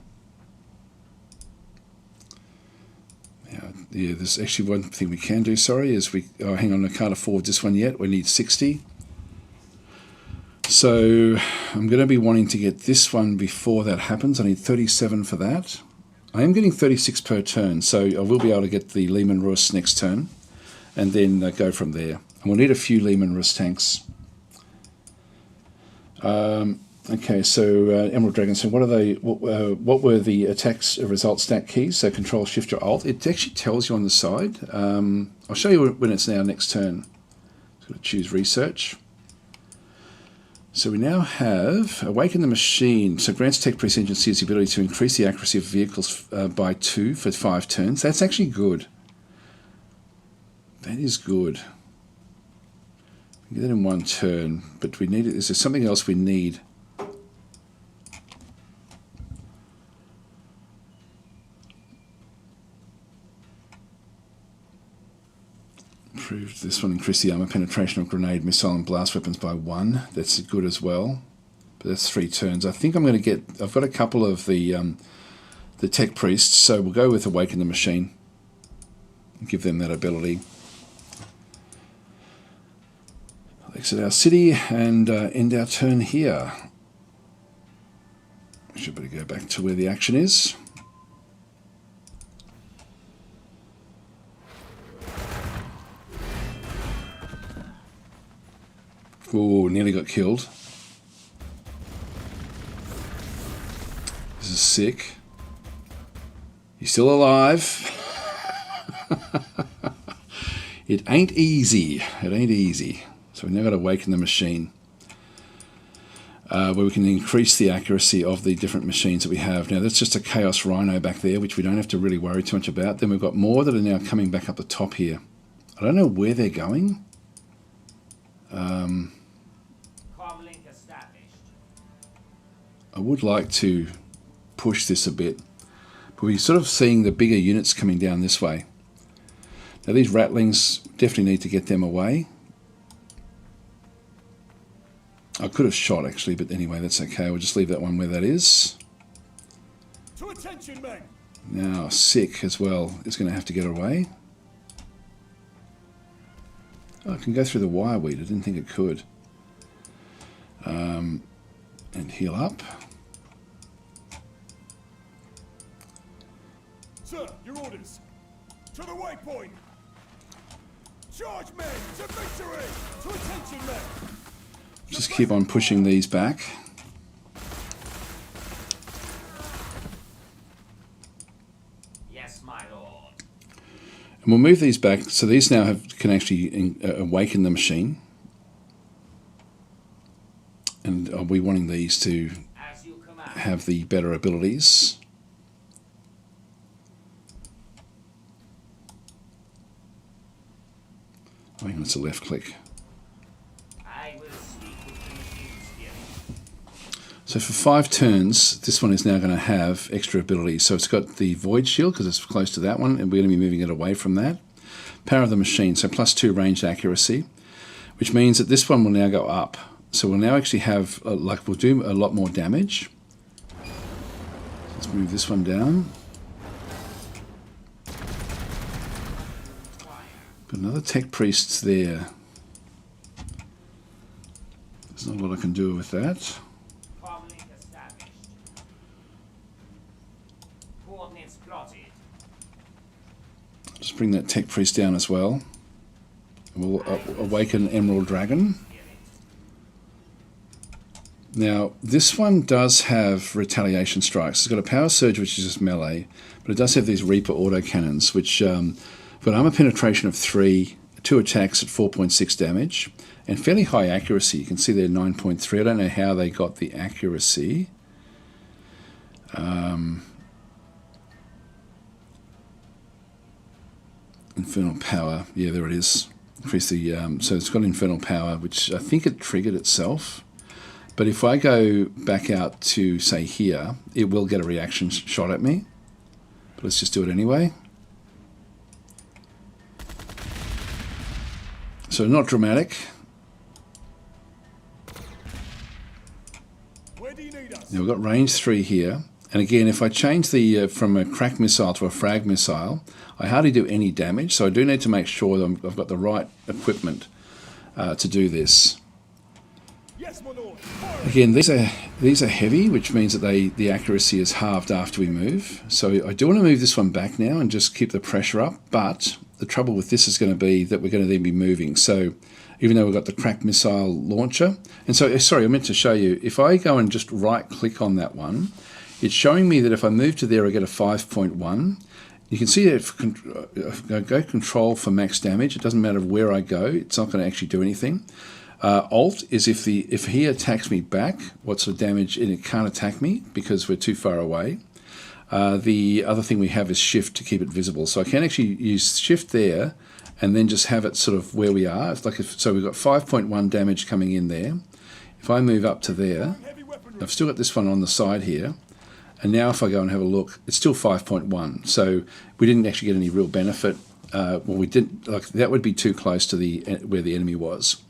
Yeah, there's actually one thing we can do. Sorry, is hang on, I can't afford this one yet. We need 60. So I'm going to be wanting to get this one before that happens. I need 37 for that. I am getting 36 per turn, so I will be able to get the Lehman Russ next turn, and then go from there. And we'll need a few Lehman Russ tanks. Okay, so Emerald Dragon. So what are they? What were the attacks result stat keys? So Control, Shift, or Alt. It actually tells you on the side. I'll show you when it's now next turn. So I'm going to choose Research. So we now have Awaken the Machine. So grants Tech Priest agencies the ability to increase the accuracy of vehicles by 2 for 5 turns. That's actually good. That is good. We get that in 1 turn, but we need it. Is there something else we need? Improved this one, increase the armor penetration of grenade, missile, and blast weapons by 1. That's good as well. But that's 3 turns. I think I'm going to get. I've got a couple of the tech priests, so we'll go with Awaken the Machine. Give them that ability. I'll exit our city and end our turn here. We should better go back to where the action is. Oh, nearly got killed. This is sick. He's still alive. It ain't easy. It ain't easy. So we've now got to Awaken the Machine. Where we can increase the accuracy of the different machines that we have. Now that's just a Chaos Rhino back there, which we don't have to really worry too much about. Then we've got more that are now coming back up the top here. I don't know where they're going. I would like to push this a bit, but we're sort of seeing the bigger units coming down this way. Now these Ratlings, definitely need to get them away. I could have shot actually, but anyway, that's okay. We'll just leave that one where that is. To attention, men. Now Sick as well is going to have to get away. Oh, it can go through the wire weed. I didn't think it could. And heal up. Sir, your orders. To the waypoint. Charge men to victory. To attention, men. Just keep on pushing these back. Yes, my lord. And we'll move these back. So these now can actually awaken the machine. And are we wanting these to have the better abilities? I think it's a left click. I will speak with the machine spirit. So for 5 turns, this one is now going to have extra abilities. So it's got the Void Shield because it's close to that one, and we're going to be moving it away from that. Power of the Machine, so +2 ranged accuracy, which means that this one will now go up. So we'll now actually have, we'll do a lot more damage. Let's move this one down. Got another Tech Priest there. There's not a lot I can do with that. Comlink established. Coordinates plotted. Just bring that Tech Priest down as well. And we'll awaken Emerald Dragon. Now, this one does have retaliation strikes. It's got a power surge, which is just melee, but it does have these Reaper autocannons, which got armor penetration of 3, 2 attacks at 4.6 damage, and fairly high accuracy. You can see they're 9.3. I don't know how they got the accuracy. Infernal power. Yeah, there it is. Increase the so it's got infernal power, which I think it triggered itself. But if I go back out to, say, here, it will get a reaction shot at me. But let's just do it anyway. So not dramatic. Where do you need us? Now we've got range 3 here. And again, if I change the from a crack missile to a frag missile, I hardly do any damage. So I do need to make sure that I've got the right equipment to do this. Yes, my lord. Again, these are heavy, which means that the accuracy is halved after we move. So I do want to move this one back now and just keep the pressure up. But the trouble with this is going to be that we're going to then be moving. So even though we've got the crack missile launcher, and so sorry, I meant to show you. If I go and just right click on that one, it's showing me that if I move to there, I get a 5.1. You can see that if I go control for max damage, it doesn't matter where I go. It's not going to actually do anything. Alt is if he attacks me back, what sort of damage, and it can't attack me because we're too far away. The other thing we have is shift to keep it visible. So I can actually use shift there and then just have it sort of where we are. It's like so we've got 5.1 damage coming in there. If I move up to there, I've still got this one on the side here. And now if I go and have a look, it's still 5.1. So we didn't actually get any real benefit. Well, we didn't, like that would be too close to where the enemy was.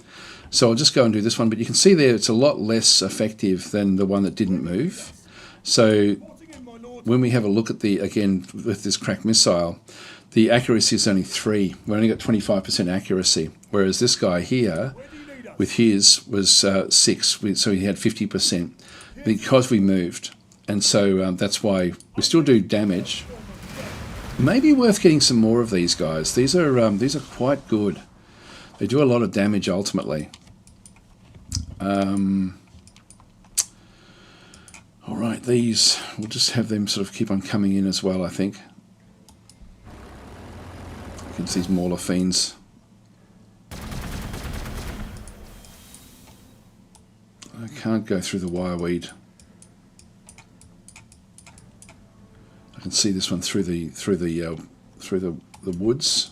So I'll just go and do this one, but you can see there it's a lot less effective than the one that didn't move. So when we have a look at again with this crack missile, the accuracy is only 3. We only got 25% accuracy, whereas this guy here with his was 6, so he had 50% because we moved. And so that's why we still do damage. Maybe worth getting some more of these guys. These are quite good. They do a lot of damage ultimately. All right, these, we'll just have them sort of keep on coming in as well, I think. Against these Mauler fiends. I can't go through the wireweed. I can see this one through the woods.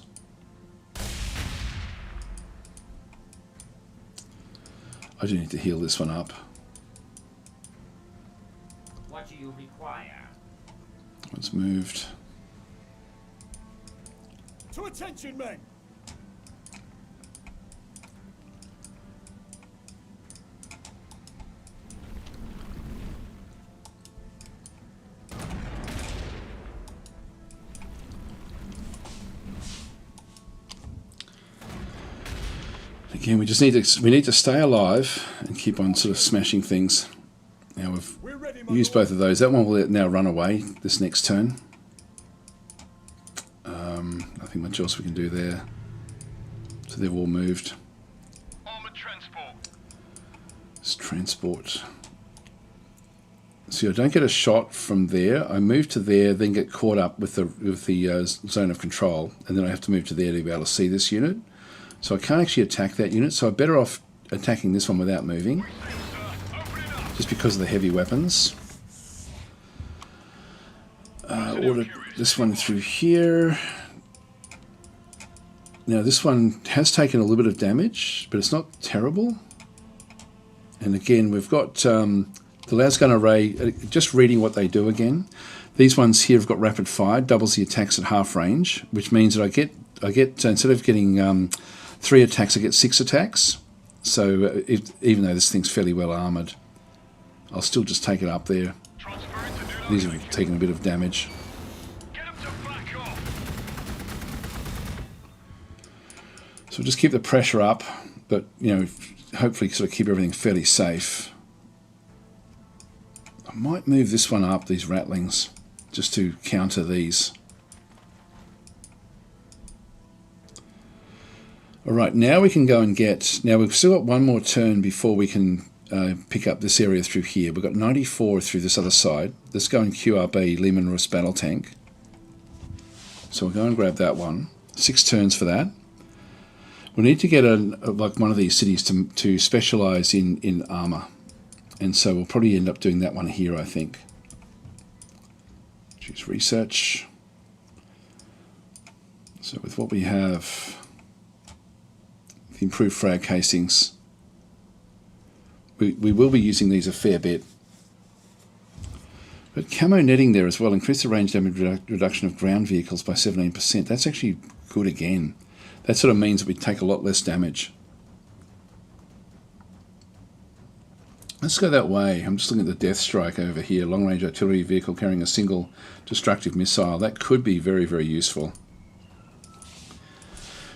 I do need to heal this one up. What do you require? It's moved. To attention, men. Again, we need to stay alive and keep on sort of smashing things. Now we've used both of those. That one will now run away this next turn. Nothing much else we can do there. So they've all moved. Armored transport. It's transport. See, I don't get a shot from there. I move to there, then get caught up with the zone of control, and then I have to move to there to be able to see this unit. So I can't actually attack that unit, so I'm better off attacking this one without moving, just because of the heavy weapons. Order this one through here. Now this one has taken a little bit of damage, but it's not terrible. And again, we've got the lasgun array, just reading what they do again. These ones here have got rapid fire, doubles the attacks at half range, which means that I get instead of getting 3 attacks, I get 6 attacks. So even though this thing's fairly well armoured, I'll still just take it up there. These are taking a bit of damage. So we'll just keep the pressure up, but hopefully sort of keep everything fairly safe. I might move this one up, these ratlings, just to counter these. Alright, now we can go and get... Now we've still got one more turn before we can pick up this area through here. We've got 94 through this other side. Let's go in QRB, Lehman Russ Battle Tank. So we'll go and grab that one. 6 turns for that. We need to get like one of these cities to specialise in armour. And so we'll probably end up doing that one here, I think. Choose research. So with what we have, the improved frag casings, we will be using these a fair bit. But camo netting there as well, increase the range damage reduction of ground vehicles by 17%. That's actually good again. That sort of means that we take a lot less damage. Let's go that way. I'm just looking at the Death Strike over here. Long range artillery vehicle carrying a single destructive missile. That could be very, very useful.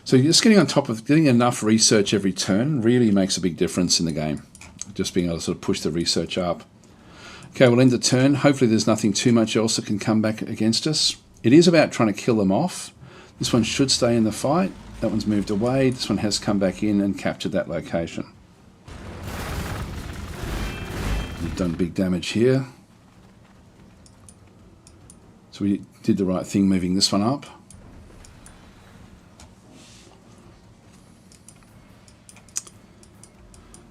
So just getting on top of getting enough research every turn really makes a big difference in the game. Just being able to sort of push the research up. Okay, we'll end the turn. Hopefully there's nothing too much else that can come back against us. It is about trying to kill them off. This one should stay in the fight. That one's moved away. This one has come back in and captured that location. We've done big damage here. So we did the right thing moving this one up.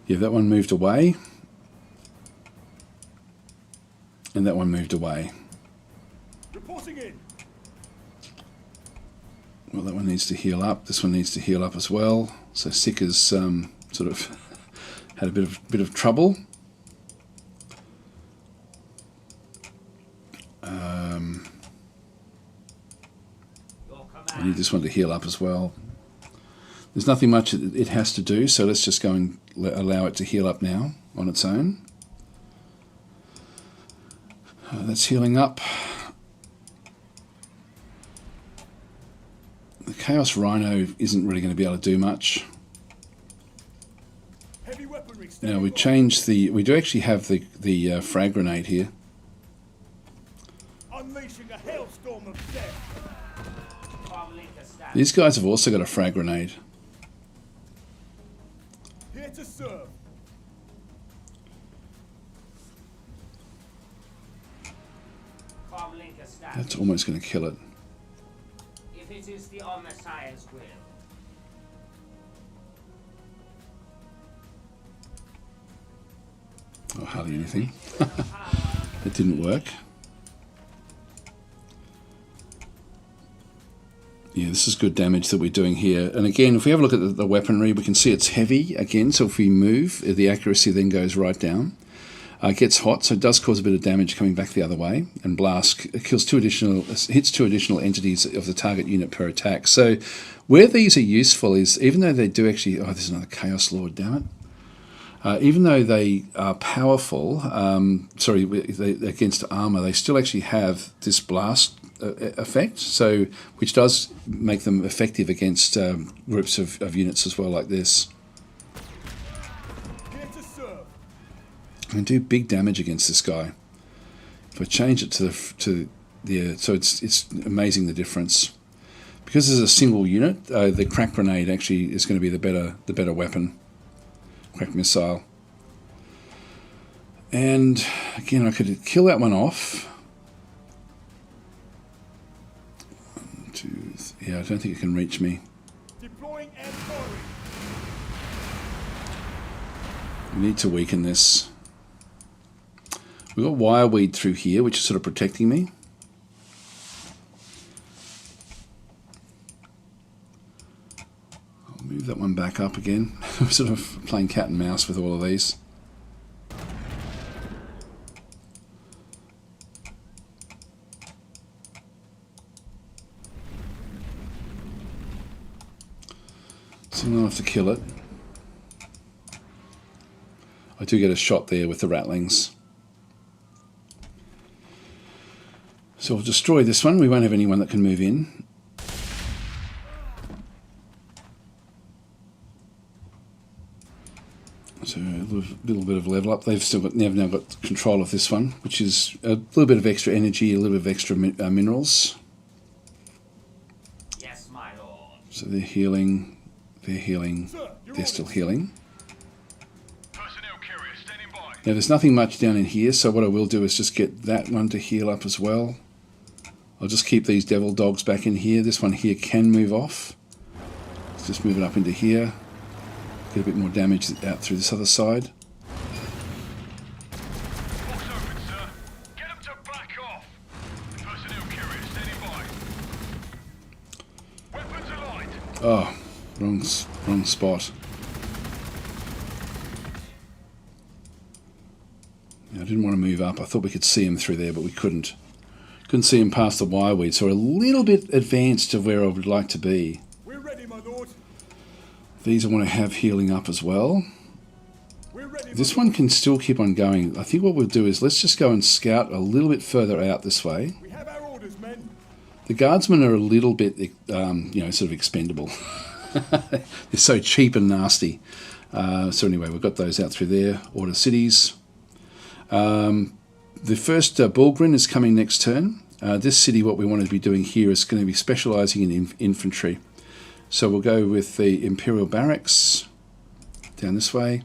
Yeah, that one moved away. And that one moved away. Reporting in. Well, that one needs to heal up. This one needs to heal up as well. So Sick has sort of had a bit of trouble. I need this one to heal up as well. There's nothing much it has to do, so let's just go and allow it to heal up now on its own. That's healing up. The Chaos Rhino isn't really going to be able to do much. Heavy weaponry. Now we changed the. We do actually have the frag grenade here. Unleashing a hailstorm of death. These guys have also got a frag grenade. Here to serve. That's almost going to kill it. If it is the Omnissiah's will. Oh, hardly anything. It didn't work. Yeah, this is good damage that we're doing here. And again, if we have a look at the weaponry, we can see it's heavy again. So if we move, the accuracy then goes right down. It gets hot, so it does cause a bit of damage coming back the other way. And Blast hits 2 additional entities of the target unit per attack. So where these are useful is, even though they do actually... Oh, there's another Chaos Lord, damn it. Even though they are powerful, against armor, they still actually have this blast effect, so which does make them effective against groups of units as well, like this. I can do big damage against this guy. If I change it so it's amazing the difference. Because there's a single unit, the crack grenade actually is going to be the better weapon. Crack missile. And again, I could kill that one off. 1, 2, 3. Yeah, I don't think it can reach me. Deploying air firing. We need to weaken this. We've got wireweed through here, which is sort of protecting me. I'll move that one back up again. I'm sort of playing cat and mouse with all of these. So I'm going to have to kill it. I do get a shot there with the rattlings. So we'll destroy this one. We won't have anyone that can move in. So a little bit of level up. They've now got control of this one, which is a little bit of extra energy, a little bit of extra minerals. Yes, my lord. So they're healing. They're healing. They're still healing. Personnel carrier standing Now there's nothing much down in here, so what I will do is just get that one to heal up as well. I'll just keep these devil dogs back in here. This one here can move off. Let's just move it up into here. Get a bit more damage out through this other side. Oh, wrong spot. I didn't want to move up. I thought we could see him through there, but we couldn't. Couldn't see him past the wireweed, so we're a little bit advanced to where I would like to be. We're ready, my lord. These I want to have healing up as well. We're ready, This one can still keep on going. I think what we'll do is let's just go and scout a little bit further out this way. we have our orders, men. The guardsmen are a little bit, sort of expendable. They're so cheap and nasty. So anyway, we've got those out through there. Order cities. The first Bulgrin is coming next turn. This city, what we want to be doing here is going to be specialising in infantry. So we'll go with the Imperial Barracks down this way.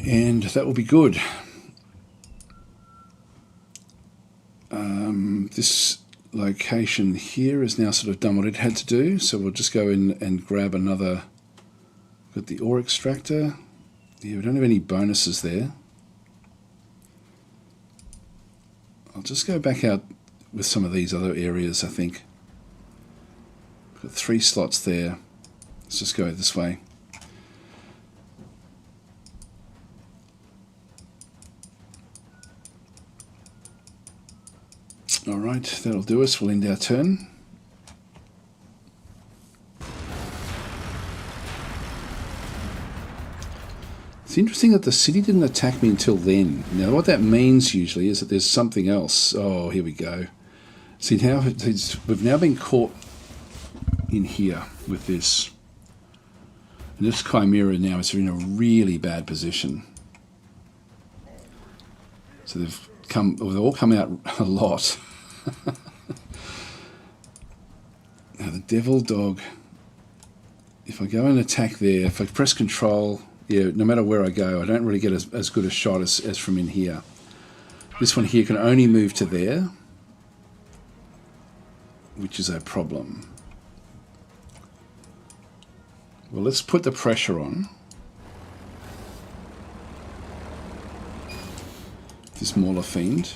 And that will be good. This location here is now sort of done what it had to do, so we'll just go in and grab another. Got the ore extractor. Yeah, we don't have any bonuses there. I'll just go back out with some of these other areas, I think. Got 3 slots there. Let's just go this way. Alright, that'll do us. We'll end our turn. It's interesting that the city didn't attack me until then. Now what that means usually is that there's something else. Oh, here we go. See, now we've now been caught in here with this. And this Chimera now is in a really bad position. So they've all come out a lot. Now the devil dog, if I go and attack there, if I press control, yeah, no matter where I go, I don't really get as good a shot as from in here. This one here can only move to there, which is a problem. Well, let's put the pressure on. This Mauler Fiend.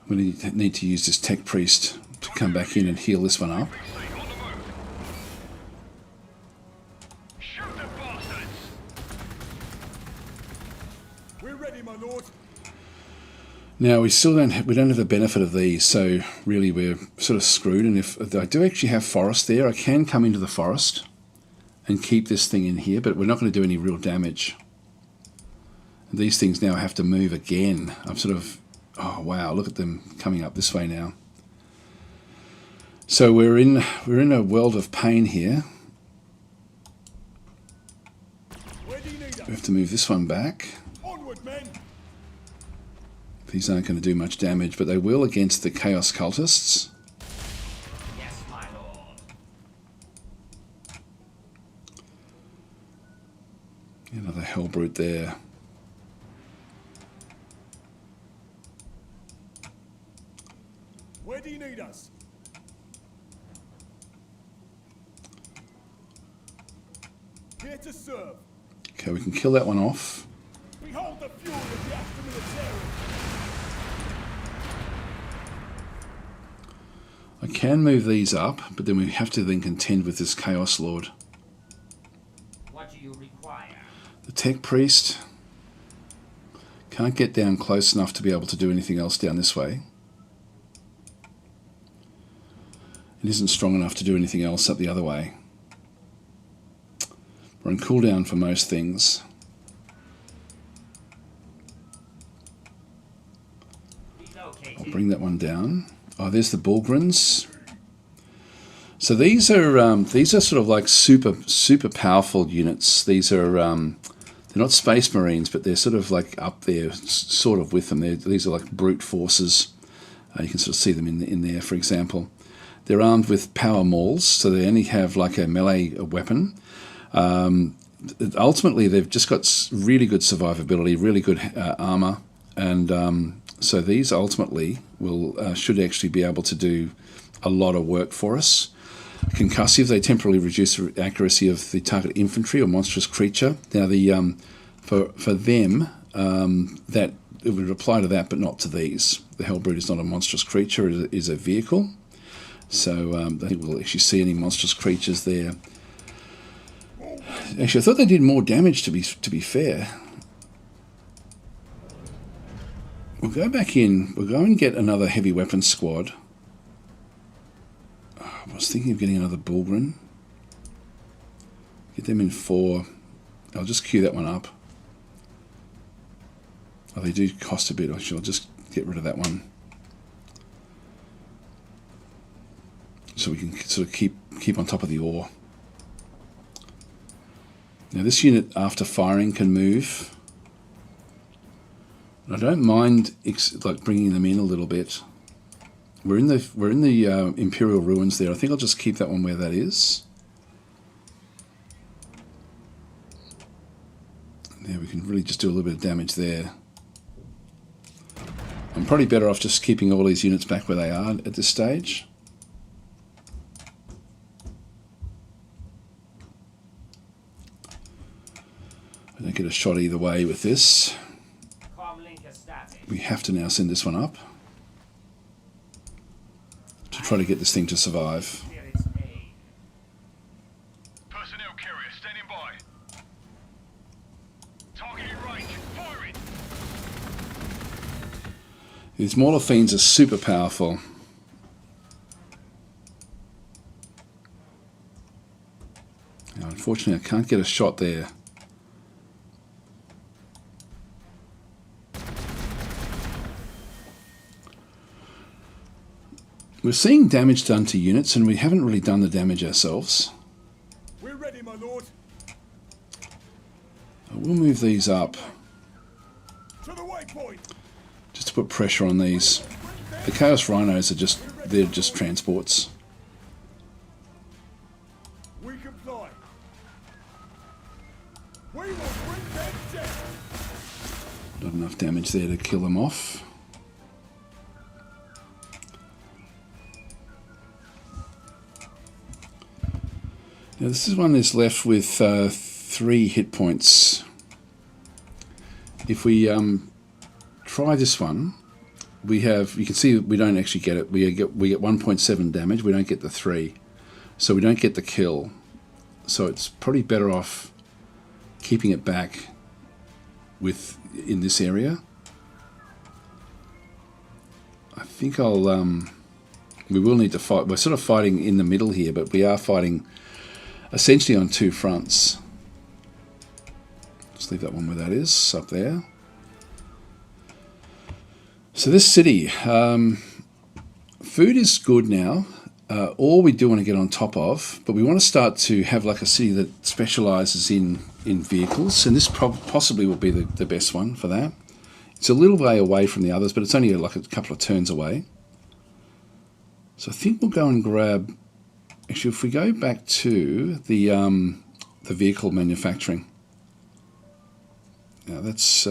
I'm going to need to use this Tech Priest to come back in and heal this one up. We're ready, my lord. Now we don't have the benefit of these, so really we're sort of screwed. And if I do actually have forest there, I can come into the forest and keep this thing in here, but we're not going to do any real damage. And these things now have to move again. I'm sort of, oh wow, look at them coming up this way now. So we're in a world of pain here. Where do you need us? We have to move this one back. Onward, men. These aren't going to do much damage, but they will against the Chaos Cultists. Yes, my lord. Another Hellbrute there. Where do you need us? Here to serve. Okay, we can kill that one off. Behold the fuel of the Astra Militarum. I can move these up, but then we have to then contend with this Chaos Lord. What do you require? The Tech Priest can't get down close enough to be able to do anything else down this way. It isn't strong enough to do anything else up the other way. We're on cooldown for most things. I'll bring that one down. Oh, there's the Bulgrins. So these are sort of like super powerful units. These are they're not Space Marines, but they're sort of like up there, sort of with them. These are like brute forces. You can sort of see them in there, for example. They're armed with power mauls, so they only have like a melee weapon. Ultimately, they've just got really good survivability, really good armor, and so these ultimately should actually be able to do a lot of work for us. Concussive, they temporarily reduce the accuracy of the target infantry or monstrous creature. Now, for them, that it would apply to that, but not to these. The Hellbrood is not a monstrous creature; it is a vehicle. So I think we'll actually see any monstrous creatures there. Actually, I thought they did more damage. To be fair, we'll go back in. We'll go and get another heavy weapons squad. I was thinking of getting another Bullgren. Get them in 4. I'll just queue that one up. Oh, they do cost a bit. Actually, I'll just get rid of that one, so we can sort of keep on top of the ore. Now this unit, after firing, can move. I don't mind like bringing them in a little bit. We're in the Imperial Ruins there. I think I'll just keep that one where that is. There, we can really just do a little bit of damage there. I'm probably better off just keeping all these units back where they are at this stage. I don't get a shot either way with this. We have to now send this one up to try to get this thing to survive. Personnel carrier standing by. Target in range. Firing. These Mauler Fiends are super powerful. Now, unfortunately, I can't get a shot there. We're seeing damage done to units, and we haven't really done the damage ourselves. We're ready, my lord. We'll move these up To the waypoint. just to put pressure on these. The Chaos Rhinos are they're just transports. We comply. We will bring them down. Not enough damage there to kill them off. Now this is one that's left with 3 hit points. If we try this one, you can see we don't actually get it. We get 1.7 damage. We don't get the 3, so we don't get the kill. So it's probably better off keeping it back in this area. I think we will need to fight. We're sort of fighting in the middle here, but we are fighting essentially on 2 fronts. Just leave that one where that is, up there. So this city, food is good now. All we do want to get on top of, but we want to start to have like a city that specialises in vehicles, and this possibly will be the best one for that. It's a little way away from the others, but it's only like a couple of turns away. So I think we'll go and grab. Actually, if we go back to the vehicle manufacturing, now that's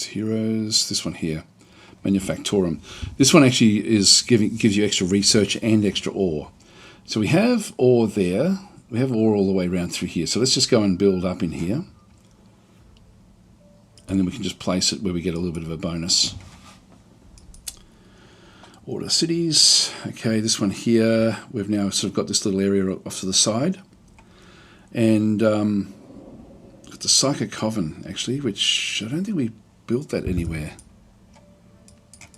heroes. This one here, Manufactorum. This one actually gives you extra research and extra ore. So we have ore there. We have ore all the way around through here. So let's just go and build up in here, and then we can just place it where we get a little bit of a bonus. Order cities. Okay, this one here, we've now sort of got this little area off to the side. And got the Psychic Coven, actually, which I don't think we built that anywhere.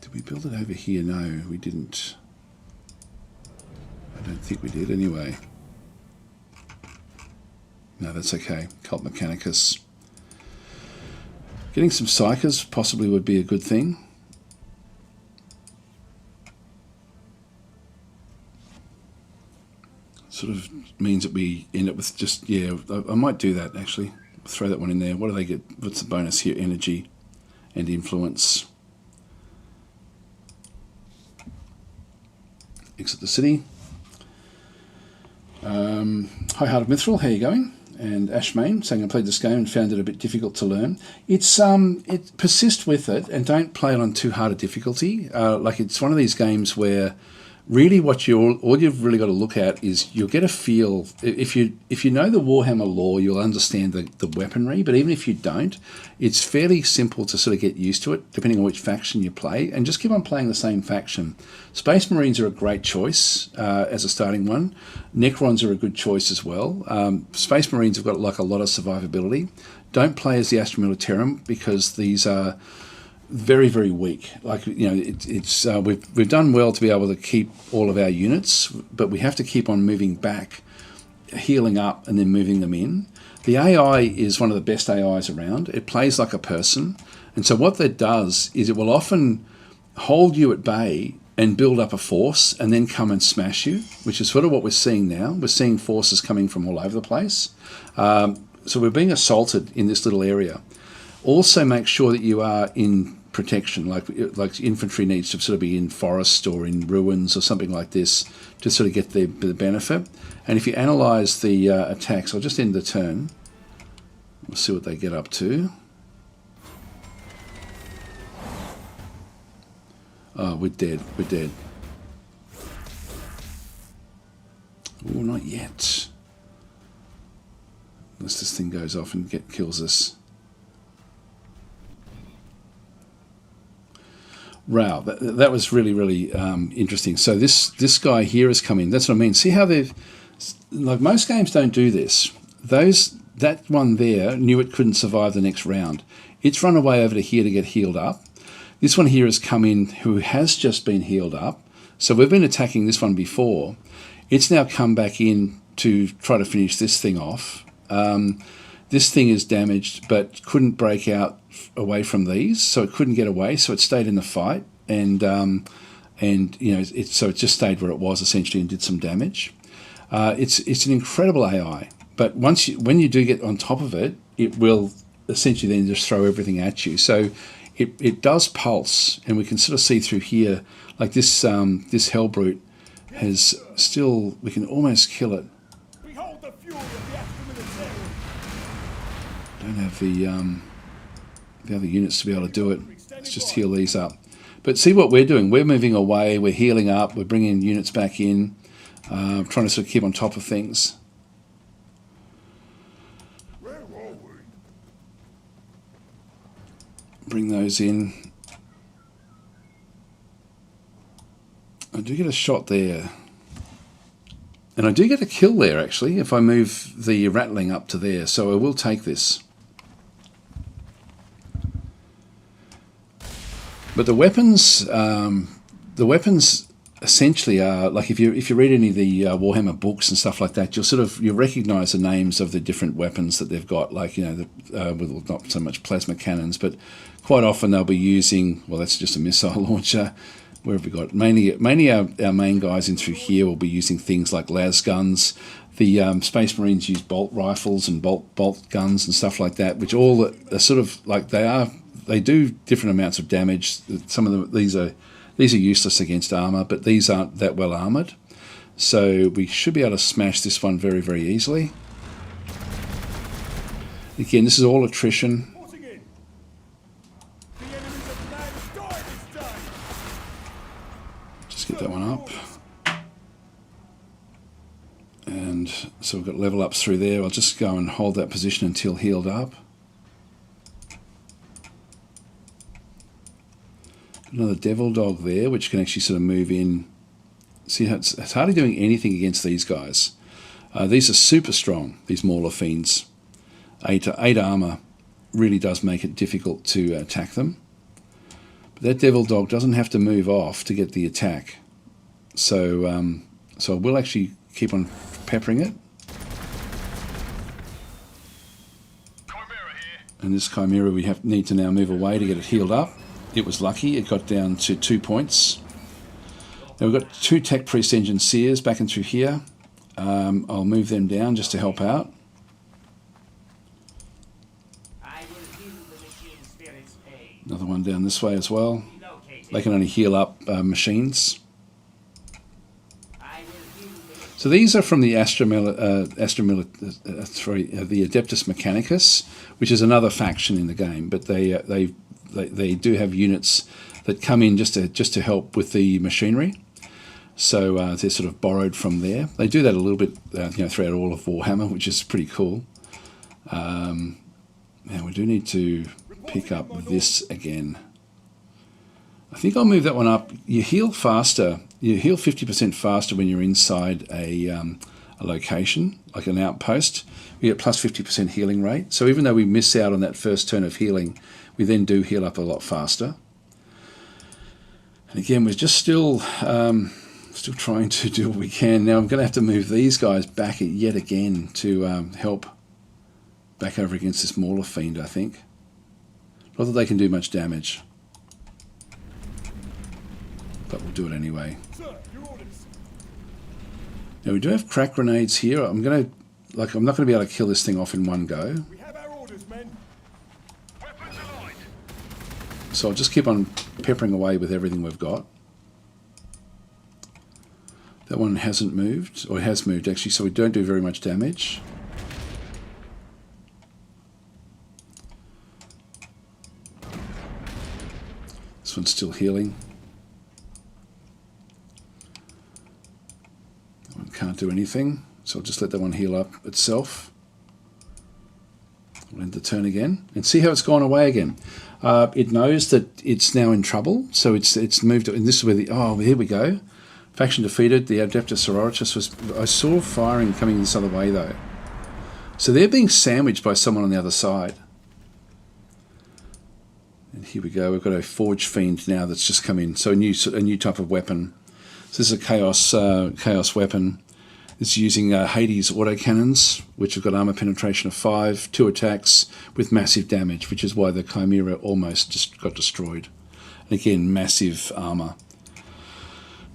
Did we build it over here? No, we didn't. I don't think we did anyway. No, that's okay. Cult Mechanicus. Getting some Psychers possibly would be a good thing. Sort of means that we end up with just, yeah, I might do that actually. Throw that one in there. What do they get? What's the bonus here? Energy and influence. exit the city. High-Hearted Mithril, how are you going? And Ashmain saying I played this game and found it a bit difficult to learn. It persist with it and don't play it on too hard a difficulty. Like it's one of these games where really all you've really got to look at is you'll get a feel. If you know the Warhammer lore, you'll understand the weaponry, but even if you don't, it's fairly simple to sort of get used to it, depending on which faction you play, and just keep on playing the same faction. Space Marines are a great choice as a starting one. Necrons are a good choice as well. Space Marines have got like a lot of survivability. Don't play as the Astra Militarum because these are very, very weak. Like, you know, we've done well to be able to keep all of our units, but we have to keep on moving back, healing up, and then moving them in. The AI is one of the best AIs around. It plays like a person, and so what that does is it will often hold you at bay and build up a force and then come and smash you, which is sort of what we're seeing now. We're seeing forces coming from all over the place. So we're being assaulted in this little area. Also make sure that you are in protection, like infantry needs to sort of be in forest or in ruins or something like this to sort of get the benefit. And if you analyse the attacks, I'll just end the turn. We'll see what they get up to. Oh, we're dead. We're dead. Oh, not yet. Unless this thing goes off and kills us. Wow, that was really, really interesting. So this guy here has come in. That's what I mean. See how they've, like most games don't do this. That one there knew it couldn't survive the next round. It's run away over to here to get healed up. This one here has come in who has just been healed up. So we've been attacking this one before. It's now come back in to try to finish this thing off. This thing is damaged but couldn't break out away from these, so it couldn't get away, so it stayed in the fight, and you know, so it just stayed where it was essentially and did some damage. It's an incredible AI, but when you do get on top of it, it will essentially then just throw everything at you. So it does pulse, and we can sort of see through here, like this this Hellbrute has still, we can almost kill it. Behold the fury of the Astra Militarum. Don't have the other units to be able to do it. Let's just heal these up. But see what we're doing. We're moving away. We're healing up. We're bringing units back in. Trying to sort of keep on top of things. Where are we? Bring those in. I do get a shot there. And I do get a kill there, actually, if I move the rattling up to there. So I will take this. But the weapons essentially are, like if you read any of the Warhammer books and stuff like that, you'll recognise the names of the different weapons that they've got. Like, you know, with not so much plasma cannons, but quite often they'll be using, well, that's just a missile launcher. Where have we got? Mainly our main guys in through here will be using things like las guns. The Space Marines use bolt rifles and bolt guns and stuff like that, which all are sort of like they do different amounts of damage. Some of them, these are useless against armor, but these aren't that well armored. So we should be able to smash this one very, very easily. Again, this is all attrition. Just get that one up. And so we've got level ups through there. I'll just go and hold that position until healed up. Another devil dog there, which can actually sort of move in. See, it's hardly doing anything against these guys. These are super strong, these Mauler Fiends. 8 armor really does make it difficult to attack them. But that devil dog doesn't have to move off to get the attack. So, so I will actually keep on peppering it. And this Chimera we need to now move away to get it healed up. It was lucky, it got down to 2 points. Now we've got 2 Tech Priest Engine Seers back in through here. I'll move them down just to help out. Another one down this way as well. They can only heal up machines. So these are from the the Adeptus Mechanicus, which is another faction in the game, but they do have units that come in just to help with the machinery. So they're sort of borrowed from there. They do that a little bit, throughout all of Warhammer, which is pretty cool. Now we do need to pick up this again. I think I'll move that one up. You heal faster. You heal 50% faster when you're inside a location, like an outpost. We get plus 50% healing rate. So even though we miss out on that first turn of healing, we then do heal up a lot faster. And again, we're just still trying to do what we can. Now I'm going to have to move these guys back yet again to help back over against this Mauler Fiend, I think. Not that they can do much damage, but we'll do it anyway. Sir, your orders. Now we do have crack grenades here. I'm not going to be able to kill this thing off in one go. We have our orders, men. Weapons aligned. So I'll just keep on peppering away with everything we've got. That one hasn't moved, or it has moved actually, so we don't do very much damage. This one's still healing. That one can't do anything, so I'll just let that one heal up itself. We'll end the turn again and see how it's gone away again. It knows that it's now in trouble, so it's moved, and this is where here we go. Faction defeated. The Adeptus Sororitas was... I saw firing coming this other way though. So they're being sandwiched by someone on the other side. And here we go. We've got a Forge Fiend now that's just come in. So a new type of weapon. So this is a chaos weapon. It's using Hades autocannons, which have got armor penetration of 5, 2 attacks with massive damage, which is why the Chimera almost just got destroyed. And again, massive armor.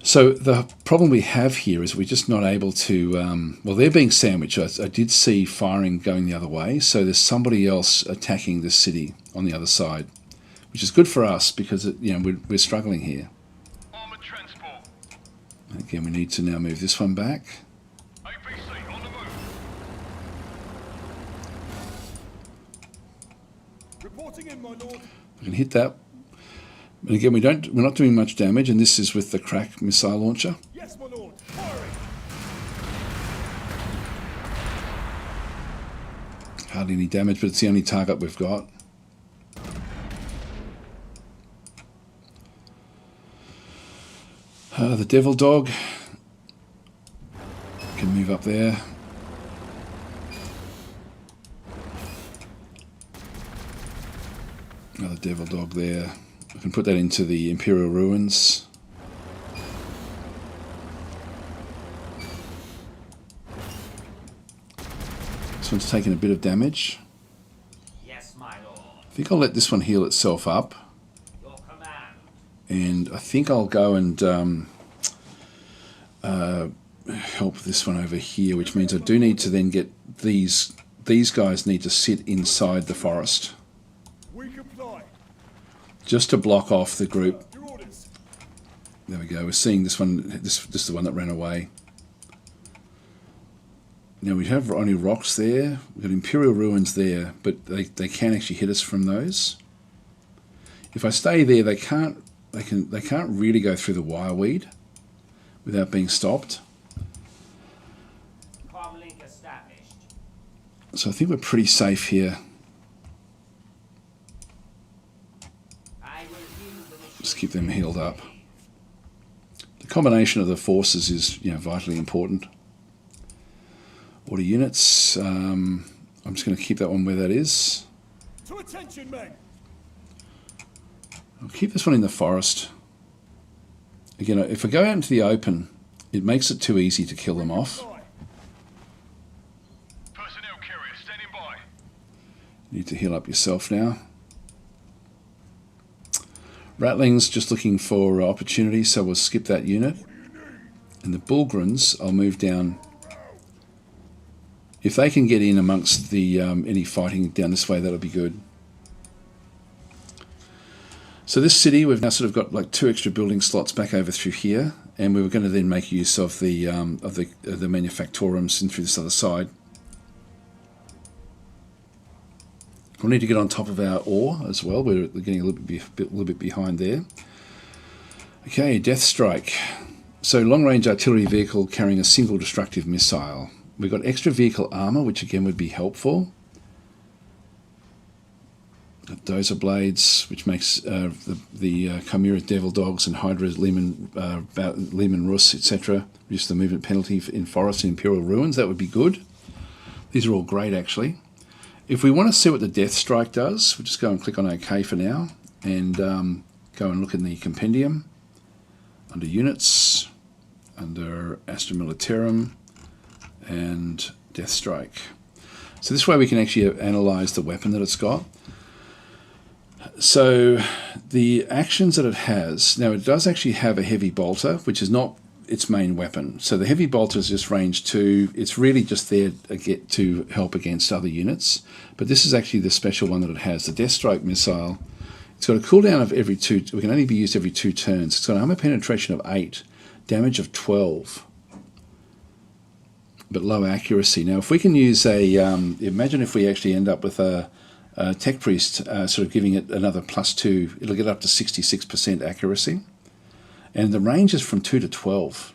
So the problem we have here is we're just not able to... they're being sandwiched. I did see firing going the other way, so there's somebody else attacking the city on the other side, which is good for us because we're struggling here. Armored transport. Again, we need to now move this one back. APC on the move. Reporting in, my lord. We can hit that. And again, we're not doing much damage, and this is with the crack missile launcher. Yes, my lord. Firing. Hardly any damage, but it's the only target we've got. The Devil Dog can move up there. Another Devil Dog there. I can put that into the Imperial Ruins. This one's taken a bit of damage. Yes, my lord. I think I'll let this one heal itself up. Your command. And I think I'll go and help this one over here, which means I do need to then get these guys need to sit inside the forest. We comply. Just to block off the group. Your orders. There we go. We're seeing this one. This is the one that ran away. Now we have only rocks there. We've got Imperial Ruins there, but they can actually hit us from those. If I stay there, they can't really go through the wireweed without being stopped. Comlink established. So I think we're pretty safe here. I will use the machine. Just keep them healed up. The combination of the forces is vitally important. Order units. I'm just going to keep that one where that is. To attention, men. I'll keep this one in the forest. Again, if I go out into the open, it makes it too easy to kill them off. Personnel carrier standing by. You need to heal up yourself now. Rattling's just looking for opportunity, so we'll skip that unit. And the Bulgrins, I'll move down. If they can get in amongst the any fighting down this way, that'll be good. So this city, we've now sort of got like 2 extra building slots back over through here, and we were going to then make use of the manufactorums in through this other side. We'll need to get on top of our ore as well. We're getting a little bit behind there. Okay, Death Strike. So long-range artillery vehicle carrying a single destructive missile. We've got extra vehicle armor, which again would be helpful. Got Dozer Blades, which makes the Chimera Devil Dogs and Hydra Lehman Rus, etc. Reduce the movement penalty in forests and Imperial Ruins. That would be good. These are all great, actually. If we want to see what the Death Strike does, we'll just go and click on OK for now, and go and look in the compendium, under Units, under Astra Militarum, and Death Strike. So this way we can actually analyse the weapon that it's got. So the actions that it has, now it does actually have a heavy bolter, which is not its main weapon. So the heavy bolter is just range 2. It's really just there to help against other units. But this is actually the special one that it has, the Death Strike missile. It's got a cooldown of every 2. We can only be used every 2 turns. It's got an armor penetration of 8, damage of 12, but low accuracy. Now, if we can use a, imagine if we actually end up with a Tech Priest sort of giving it another +2, it'll get up to 66% accuracy. And the range is from 2 to 12.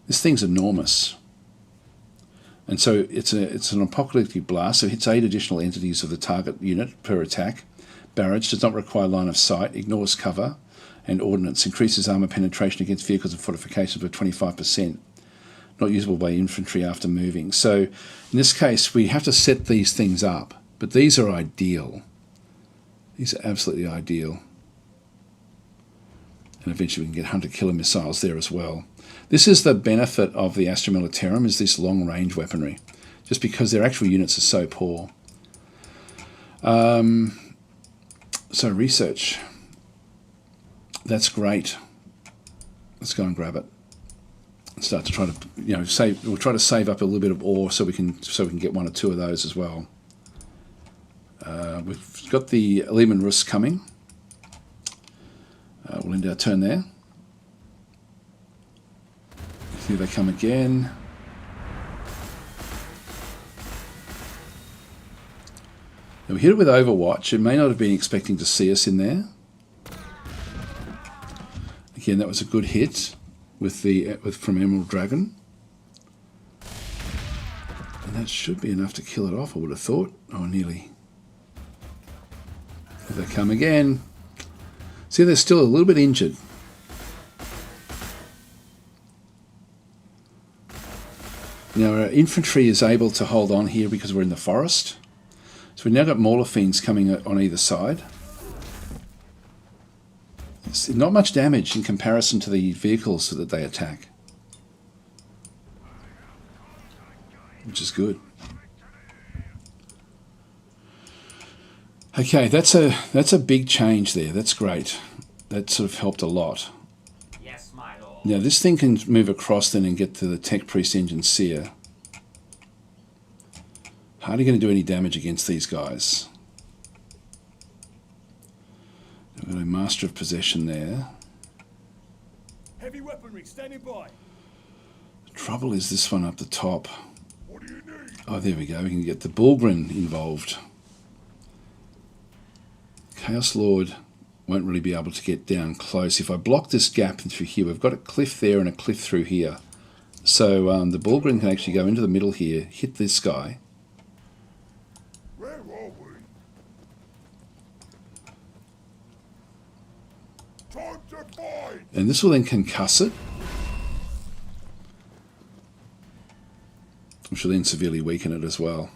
This thing's enormous. And so it's an apocalyptic blast, so it hits 8 additional entities of the target unit per attack. Barrage does not require line of sight, ignores cover, and ordnance. Increases armor penetration against vehicles and fortifications by 25%. Not usable by infantry after moving. So in this case, we have to set these things up. But these are ideal. These are absolutely ideal. And eventually we can get hunter-killer missiles there as well. This is the benefit of the Astra Militarum, is this long-range weaponry, just because their actual units are so poor. So research. That's great. Let's go and grab it. And start to try to, save. We'll try to save up a little bit of ore so we can get 1 or 2 of those as well. We've got the Lehman Rus coming. We'll end our turn there. Here they come again. Now we hit it with Overwatch. It may not have been expecting to see us in there. Again, that was a good hit from Emerald Dragon. And that should be enough to kill it off, I would have thought. Oh, nearly. Here they come again. See, they're still a little bit injured. Now, our infantry is able to hold on here because we're in the forest. So we've now got Mauler Fiends coming on either side. It's not much damage in comparison to the vehicles that they attack, which is good. Okay, that's a big change there. That's great. That sort of helped a lot. Yes, my lord. Now this thing can move across then and get to the Tech Priest Engine Seer. Hardly going to do any damage against these guys. We've got a Master of Possession there. Heavy weaponry standing by. The trouble is this one up the top. What do you need? Oh, there we go. We can get the Bullgrin involved. Chaos Lord won't really be able to get down close. If I block this gap through here, we've got a cliff there and a cliff through here. So the Bullgrin can actually go into the middle here, hit this guy. Where are we? Time to fight! And this will then concuss it, which will then severely weaken it as well.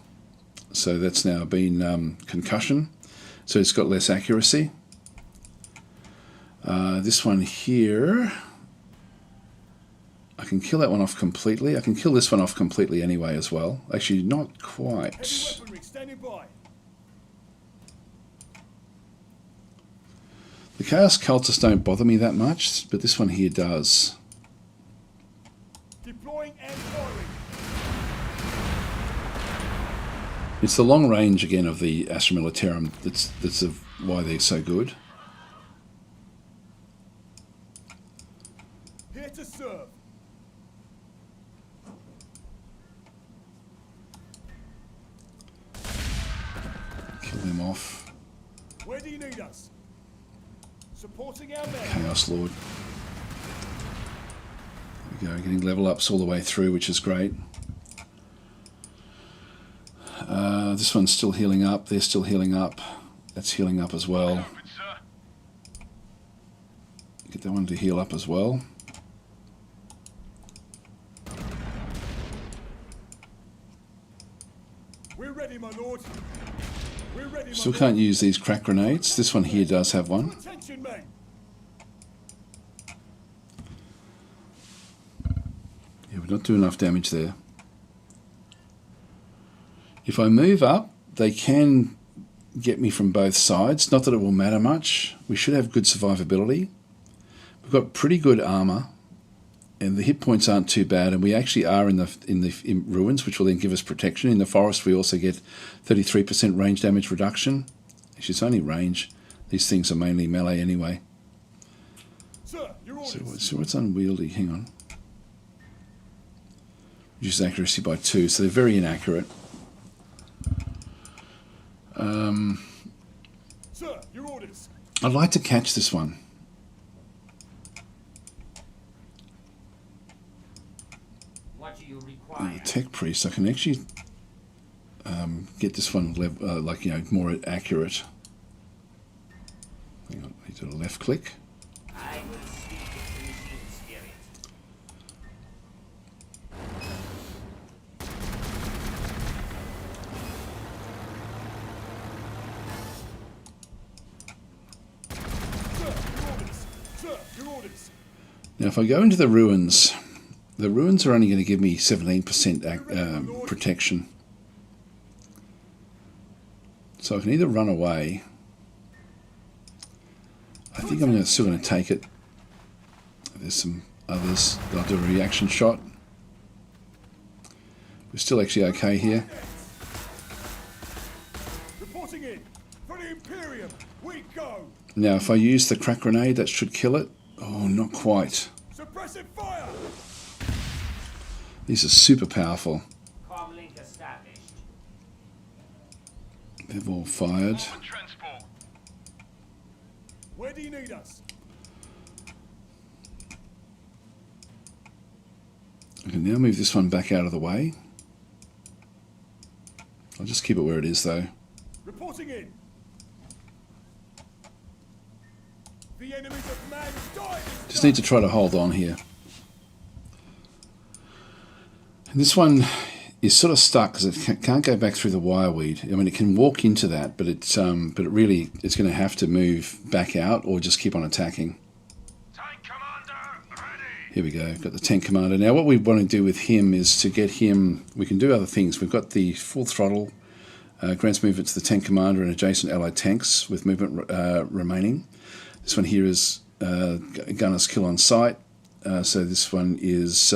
So that's now been concussion. So it's got less accuracy. This one here, I can kill that one off completely. I can kill this one off completely anyway as well. Actually, not quite. Heavy weaponry standing by. The Chaos Cultists don't bother me that much, but this one here does. Deploying and firing. It's the long range again of the Astra Militarum that's why they're so good. Here to serve. Kill him off. Where do you need us? Supporting our men. Chaos Lord. There we go, getting level ups all the way through, which is great. This one's still healing up. They're still healing up. That's healing up as well. Get that one to heal up as well. We're ready, my lord. We're ready, Still my can't use these crack grenades. This one here does have one. lord. Attention, men. Yeah, we're not doing enough damage there. If I move up, they can get me from both sides. Not that it will matter much. We should have good survivability. We've got pretty good armor, and the hit points aren't too bad. And we actually are in the ruins, which will then give us protection. In the forest, we also get 33% range damage reduction. Actually, it's only range. These things are mainly melee anyway. Sir, your orders. So what's unwieldy? Hang on. Reduce accuracy by 2, so they're very inaccurate. Sir, your orders. I'd like to catch this one. What do you require? Tech priest. I can actually get this one more accurate. Hang on, I do a left click. I will speak with the machine spirit. Sir, your orders. Sir, your orders. Now, if I go into the ruins are only going to give me 17% protection. So I can either run away. I think I'm still going to take it. There's some others. I'll do a reaction shot. We're still actually okay here. Reporting in. For the Imperium, we go. Now, if I use the crack grenade, that should kill it. Oh, not quite. Suppressive fire. These are super powerful. Comlink established. They've all fired. Where do you need us? I can now move this one back out of the way. I'll just keep it where it is, though. Reporting in. The enemies of mankind. Just need to try to hold on here. And this one is sort of stuck because it can't go back through the wireweed. I mean, it can walk into that, but it's going to have to move back out or just keep on attacking. Tank commander, ready. Here we go. Got the tank commander. Now, what we want to do with him is to get him. We can do other things. We've got the full throttle, grants movement to the tank commander and adjacent allied tanks with movement remaining. This one here is gunner's kill on sight. So this one is.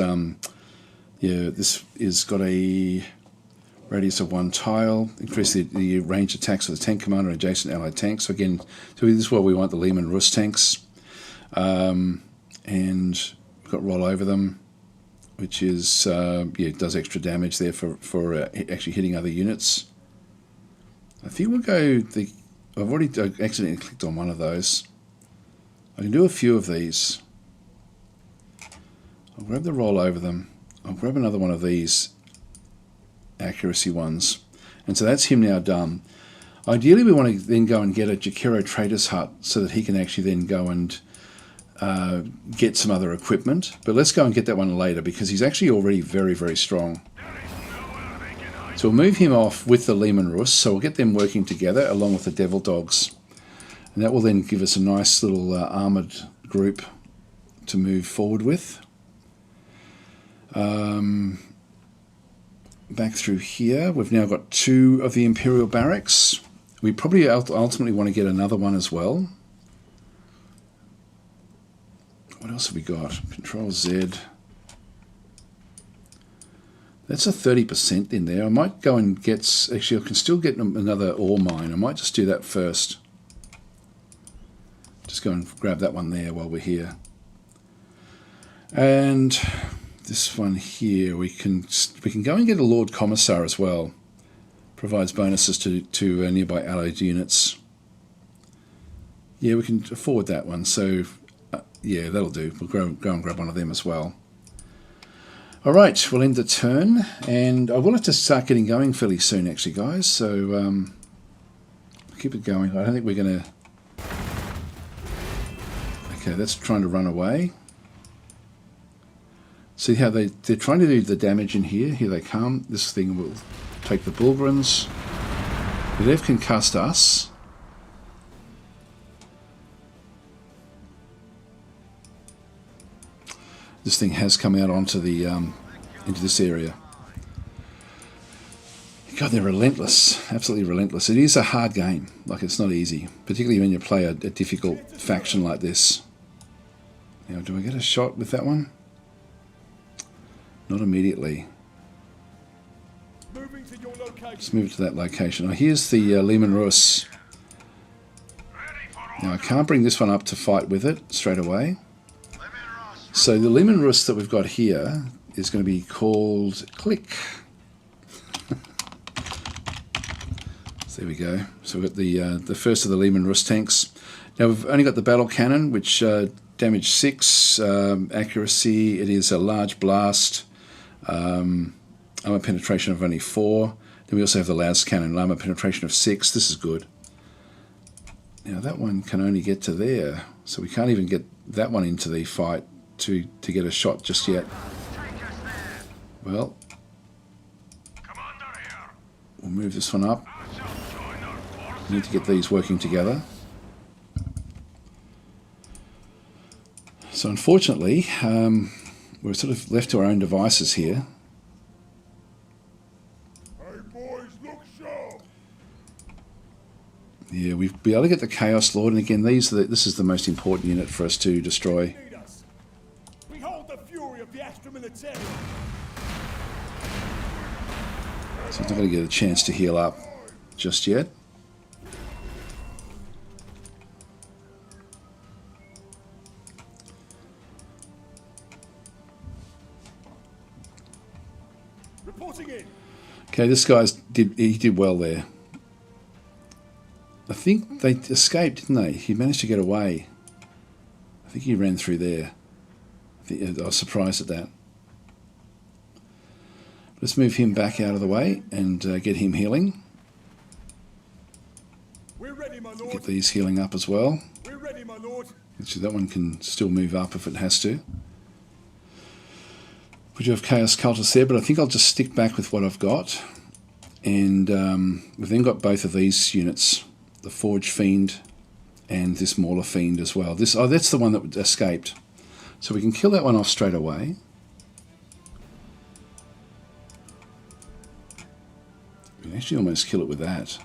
This is got a radius of 1 tile. Increase the range attacks of the tank commander and adjacent allied tanks. So again, this is where we want the Lehman Russ tanks. And we've got roll over them, which is it does extra damage there for actually hitting other units. I think we'll go I've already accidentally clicked on one of those. I can do a few of these. I'll grab the roll over them. I'll grab another one of these accuracy ones. And so that's him now done. Ideally, we want to then go and get a Jakiro Trader's Hut so that he can actually then go and get some other equipment. But let's go and get that one later because he's actually already very, very strong. So we'll move him off with the Lehman Russ. So we'll get them working together along with the Devil Dogs. And that will then give us a nice little armoured group to move forward with. Back through here, we've now got 2 of the Imperial Barracks. We probably ultimately want to get another one as well. What else have we got? Control Z. That's a 30% in there. I might go and get... Actually, I can still get another ore mine. I might just do that first. Just go and grab that one there while we're here. And this one here, we can go and get a Lord Commissar as well. Provides bonuses to nearby allied units. Yeah, we can afford that one. So yeah, that'll do. We'll go and grab one of them as well. All right, we'll end the turn, and I will have to start getting going fairly soon, actually, guys. So keep it going. I don't think we're gonna. Okay, that's trying to run away. See how they're trying to do the damage in here. Here they come. This thing will take the Bulgarins. They've concussed us. This thing has come out onto the into this area. God, they're relentless, absolutely relentless. It is a hard game. Like, it's not easy, particularly when you play a difficult faction like this. Now, do I get a shot with that one? Not immediately. Let's move to that location. Oh, here's the Lehman Russ. Now, I can't bring this one up to fight with it straight away. So the Lehman Russ that we've got here is going to be called Click. So there we go. So we've got the first of the Lehman Russ tanks. Now we've only got the battle cannon, which damage 6, accuracy. It is a large blast. Armor penetration of only 4. Then we also have the Las cannon, armor penetration of 6. This is good. Now that one can only get to there, so we can't even get that one into the fight to get a shot just yet. Well, we'll move this one up. We need to get these working together. So unfortunately, we're sort of left to our own devices here. Hey boys, look sharp. Yeah, we've been able to get the Chaos Lord, and again, this is the most important unit for us to destroy. Behold the fury of the Astra Military. So I'm not going to get a chance to heal up just yet. Reporting in. Okay, this guy's did well there. I think they escaped, didn't they? He managed to get away. I think he ran through there. I was surprised at that. Let's move him back out of the way and get him healing. We're ready, my lord. Get these healing up as well. We're ready, my lord. Actually, that one can still move up if it has to. We do have Chaos Cultists there, but I think I'll just stick back with what I've got. And we've then got both of these units, the Forge Fiend and this Mauler Fiend as well. That's the one that escaped. So we can kill that one off straight away. We can actually almost kill it with that.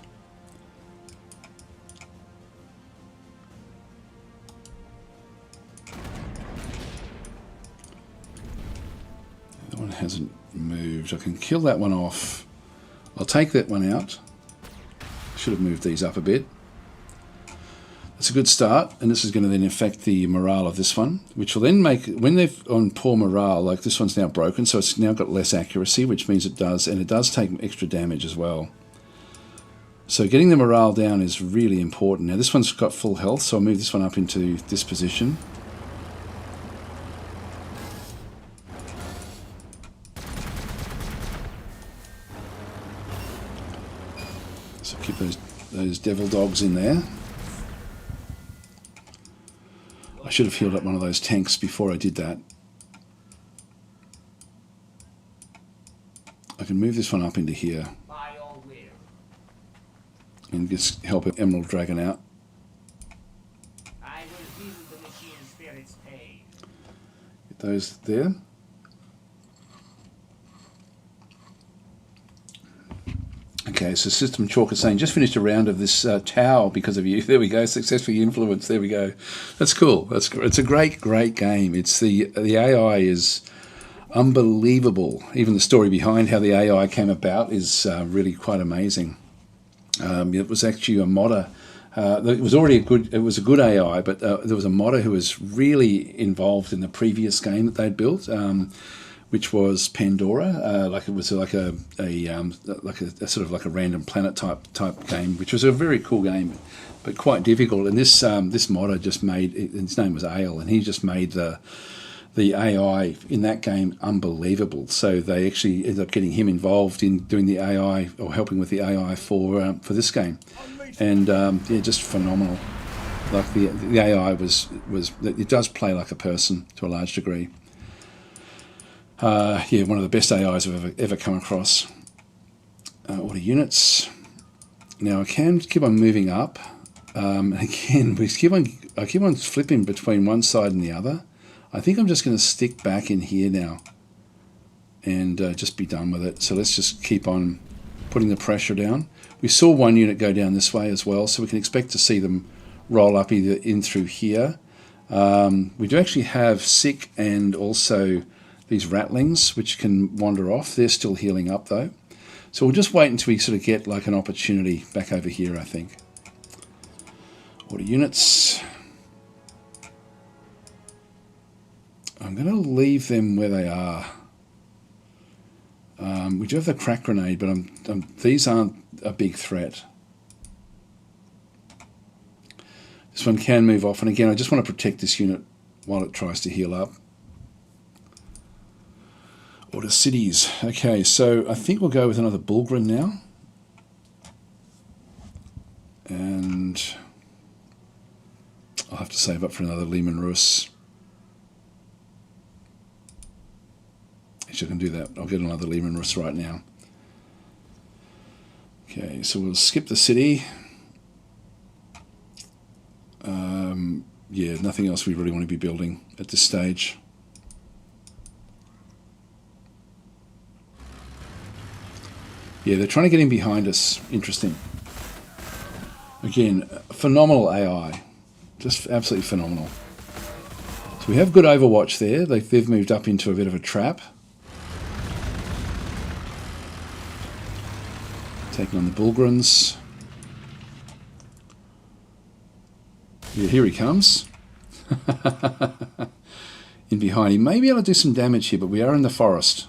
That one hasn't moved. I can kill that one off. I'll take that one out. Should have moved these up a bit. That's a good start, and this is going to then affect the morale of this one, which will then make, when they're on poor morale, like this one's now broken, so it's now got less accuracy, which means it does take extra damage as well. So getting the morale down is really important. Now this one's got full health, so I'll move this one up into this position. So keep those devil dogs in there. I should have healed up one of those tanks before I did that. I can move this one up into here and just help Emerald Dragon out. I will feel the machine spirit's pain. Get those there. Okay, so System Chalk is saying, just finished a round of this Tau because of you. There we go, successfully influenced. There we go. That's cool. It's a great game. It's the AI is unbelievable. Even the story behind how the AI came about is really quite amazing. It was actually a modder It was already it was a good AI, but there was a modder who was really involved in the previous game that they'd built, which was Pandora. Like it was like a sort of like a random planet type game, which was a very cool game, but quite difficult. And this modder just made, his name was Ale, and he just made the AI in that game unbelievable. So they actually ended up getting him involved in doing the AI, or helping with the AI for this game. And yeah, just phenomenal. Like the AI was it does play like a person to a large degree. Yeah, one of the best AIs I've ever come across. Order units. Now I can keep on moving up. Again, I keep on flipping between one side and the other. I think I'm just going to stick back in here now and just be done with it. So let's just keep on putting the pressure down. We saw one unit go down this way as well, so we can expect to see them roll up either in through here. We do actually have sick and also these rattlings, which can wander off. They're still healing up though. So we'll just wait until we sort of get like an opportunity back over here, I think. Order units. I'm going to leave them where they are. We do have the crack grenade, but these aren't a big threat. This one can move off, and again, I just want to protect this unit while it tries to heal up. Order cities. Okay, so I think we'll go with another Bulgrin now. And I'll have to save up for another Lehman Russ. Actually, I can do that. I'll get another Lehman Russ right now. Okay, so we'll skip the city. Yeah, nothing else we really want to be building at this stage. Yeah, they're trying to get in behind us. Interesting. Again, phenomenal AI. Just absolutely phenomenal. So we have good Overwatch there. They've moved up into a bit of a trap. Taking on the Bulgrins. Yeah, here he comes. In behind. He may be able to do some damage here, but we are in the forest.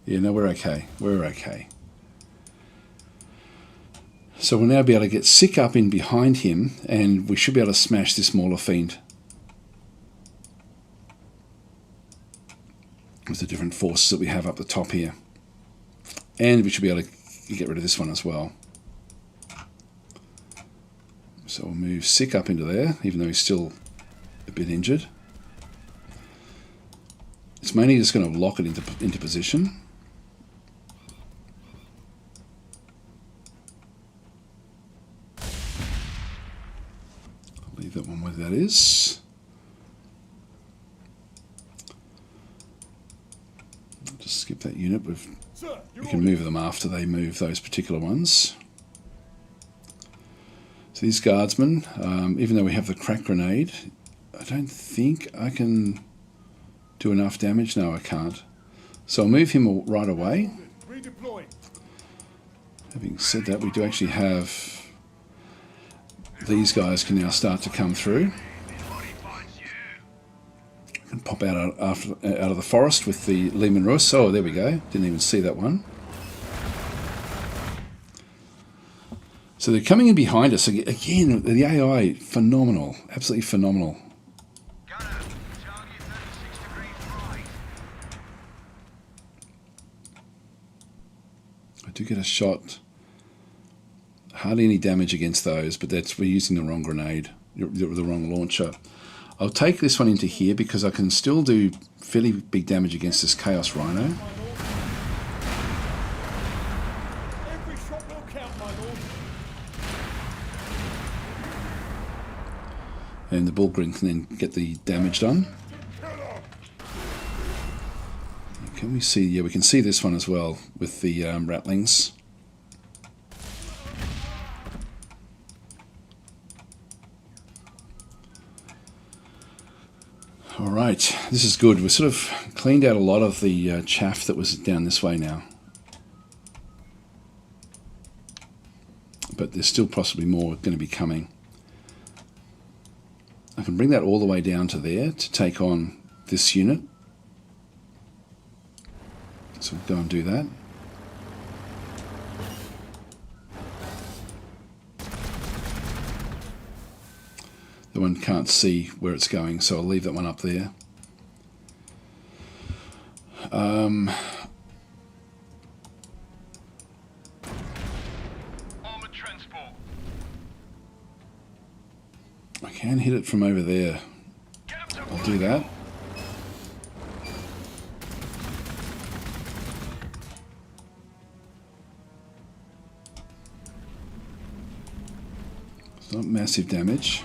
Yeah, no, we're okay. We're okay. So we'll now be able to get sick up in behind him, and we should be able to smash this Mauler Fiend with the different forces that we have up the top here. And we should be able to get rid of this one as well. So we'll move sick up into there, even though he's still a bit injured. It's mainly just going to lock it into position. I'll leave that one where that is. I'll just skip that unit. We can move them after they move those particular ones. So these guardsmen, even though we have the crack grenade, I don't think I can do enough damage. No, I can't. So I'll move him right away. Having said that, we do actually have... These guys can now start to come through. I can pop out of the forest with the Lehman Russ. Oh, there we go. Didn't even see that one. So they're coming in behind us. Again, the AI, phenomenal. Absolutely phenomenal. I do get a shot. Hardly any damage against those, but we're using the wrong grenade, the wrong launcher. I'll take this one into here because I can still do fairly big damage against this Chaos Rhino. And the Bulgrin can then get the damage done. Can we see? Yeah, we can see this one as well with the rattlings. All right, this is good. We've sort of cleaned out a lot of the chaff that was down this way now. but there's still possibly more going to be coming. I can bring that all the way down to there to take on this unit. So we'll go and do that. The one can't see where it's going, so I'll leave that one up there. Armored transport. I can hit it from over there. I'll do that. It's not massive damage.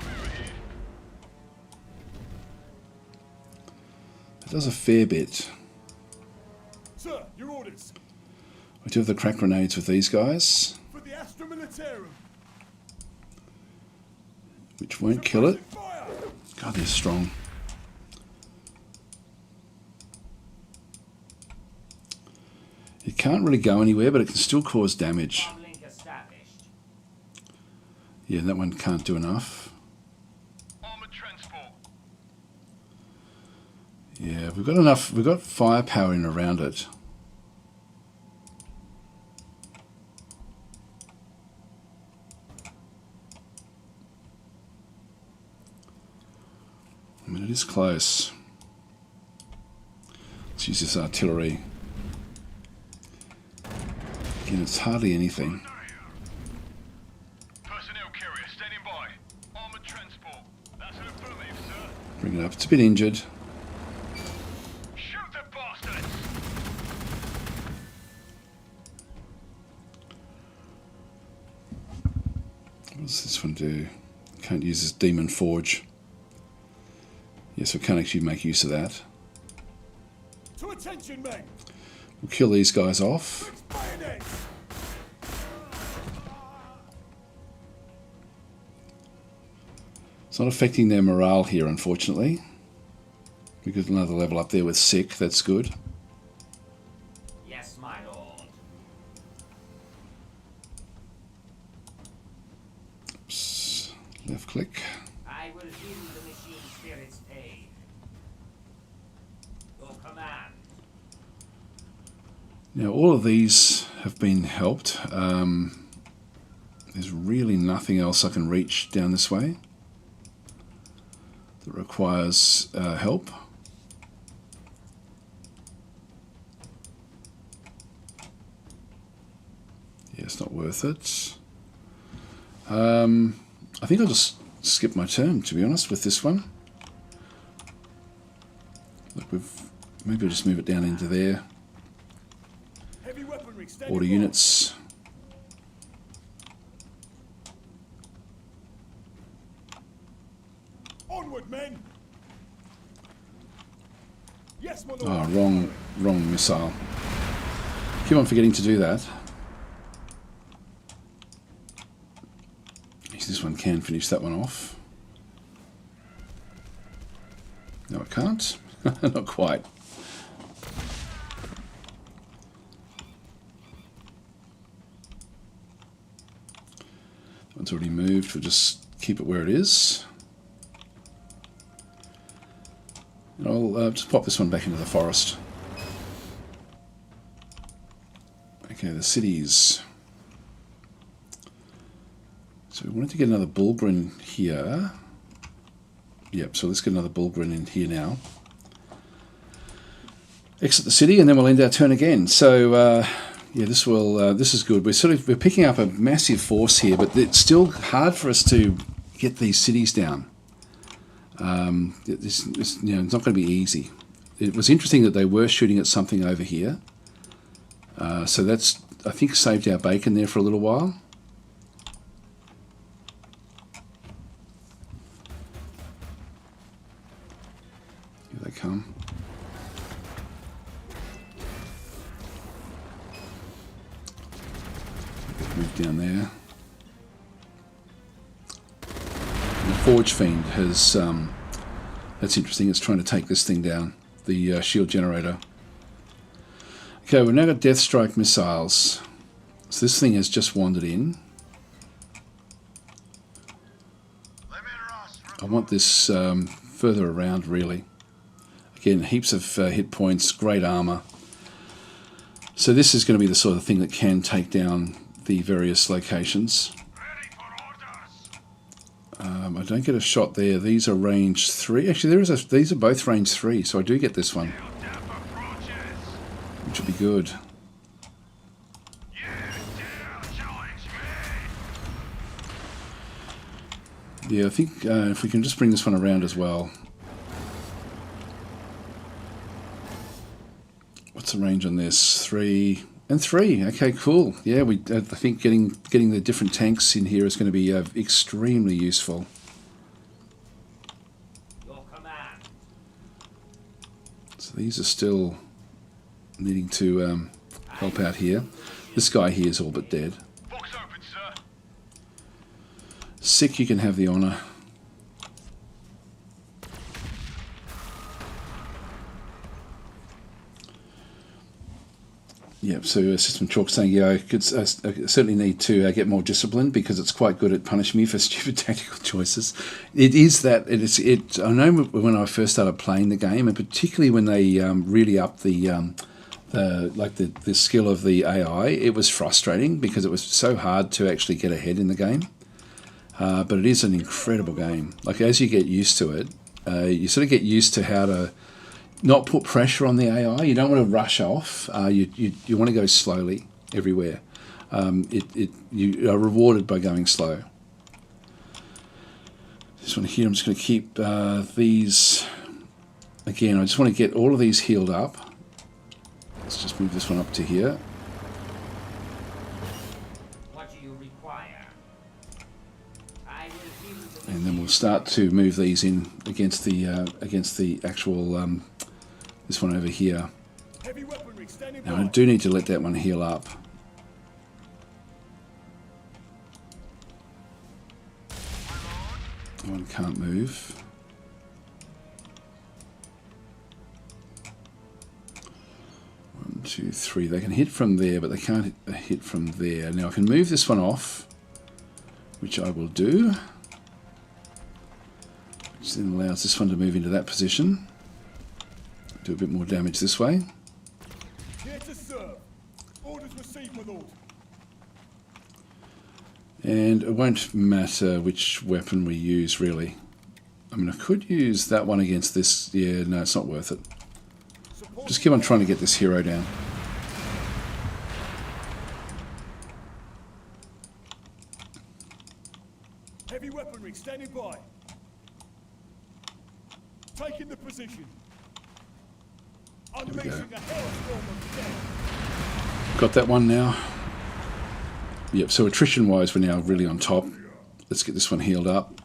It does a fair bit. Sir, your orders. I do have the crack grenades with these guys, For the Astra Militarum. which won't kill it. Fire. God, they're strong. It can't really go anywhere, but it can still cause damage. Bomb link established. Yeah, that one can't do enough. Armored transport. Yeah, we've got enough. We've got firepower in around it. I mean, it is close. Let's use this artillery. Again, it's hardly anything. Personnel carrier standing by. Armored transport. That's an affirmative, sir. Bring it up. It's a bit injured. Shoot the bastards! What does this one do? Can't use this Demon Forge. Yes, we can't actually make use of that. To attention, men! We'll kill these guys off. Fixed bayonets! It's not affecting their morale here, unfortunately. We got another level up there with sick. That's good. Yes, my lord. Oops. Left click. I will heal the machine spirit's pain. Your command. Now, all of these have been helped. There's really nothing else I can reach down this way that requires help. Yeah, it's not worth it. I think I'll just skip my turn, to be honest, with this one. Look, maybe I'll just move it down into there. Heavy weaponry standing Order by. units. Onward, men! Yes, my lord. Oh, wrong missile. Keep on forgetting to do that. This one can finish that one off. No, it can't. Not quite. That one's already moved. We'll just keep it where it is. And I'll just pop this one back into the forest. Okay, the cities. So we wanted to get another Bulgrin here. Yep, so let's get another Bulgrin in here now. Exit the city, and then we'll end our turn again. So yeah, this is good. We're picking up a massive force here, but it's still hard for us to get these cities down. It's not going to be easy. It was interesting that they were shooting at something over here. So that's, I think, saved our bacon there for a little while. Here they come. Move down there. And the Forge Fiend has, that's interesting, it's trying to take this thing down, the shield generator. Okay, we've now got Death Strike missiles. So this thing has just wandered in. I want this further around, really. Again, heaps of hit points, great armor. So this is going to be the sort of thing that can take down the various locations. I don't get a shot there. These are range 3. Actually, these are both range 3, so I do get this one, which will be good. Yeah, I think if we can just bring this one around as well. What's the range on this? 3 and 3. Okay, cool. Yeah, I think getting the different tanks in here is going to be extremely useful. Your command. So these are still needing to help out here. This guy here is all but dead. Box open, sir. Sick, you can have the honor. Yep, so System Chalk saying, yeah, I certainly need to get more discipline because it's quite good at punishing me for stupid tactical choices. It is that, I know when I first started playing the game, and particularly when they really upped the skill of the AI, it was frustrating because it was so hard to actually get ahead in the game. But it is an incredible game. Like, as you get used to it, you sort of get used to how to not put pressure on the AI. You don't want to rush off. You want to go slowly everywhere. You are rewarded by going slow. This one here, I'm just going to keep these. Again, I just want to get all of these healed up. Let's just move this one up to here. What do you require? I will heal the And then we'll start to move these in against the actual this one over here. Heavy weaponry standing Now I by. do need to let that one heal up. That one can't move. One, two, three. They can hit from there, but they can't hit from there. Now I can move this one off, which I will do. Which then allows this one to move into that position. Do a bit more damage this way. Here to serve. Orders received, my lord. And it won't matter which weapon we use, really. I mean, I could use that one against this. Yeah, no, it's not worth it. Just keep on trying to get this hero down. Heavy weaponry standing by. Taking the position. we go. Unleashing a hellstorm of death. Got that one now. Yep, so attrition-wise, we're now really on top. Let's get this one healed up.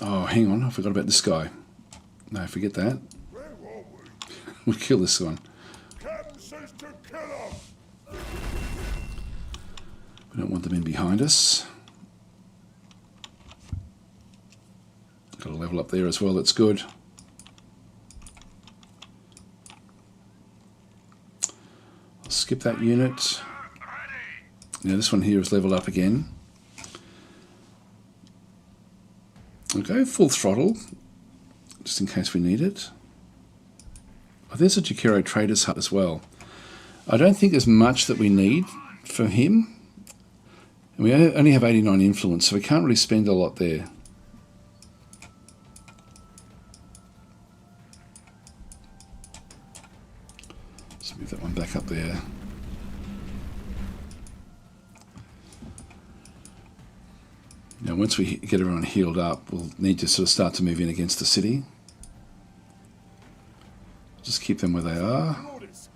Oh, hang on, I forgot about this guy. No, forget that. Where were we? We'll kill this one. Captain says to kill him. We don't want them in behind us. Got a level up there as well, that's good. I'll skip that unit. Now this one here is leveled up again. I'll go full throttle, just in case we need it. Oh, there's a Jakiro Trader's Hut as well. I don't think there's much that we need for him. And we only have 89 influence, so we can't really spend a lot there. Let's move that one back up there. Now once we get everyone healed up, we'll need to sort of start to move in against the city. Just keep them where they are. Orders.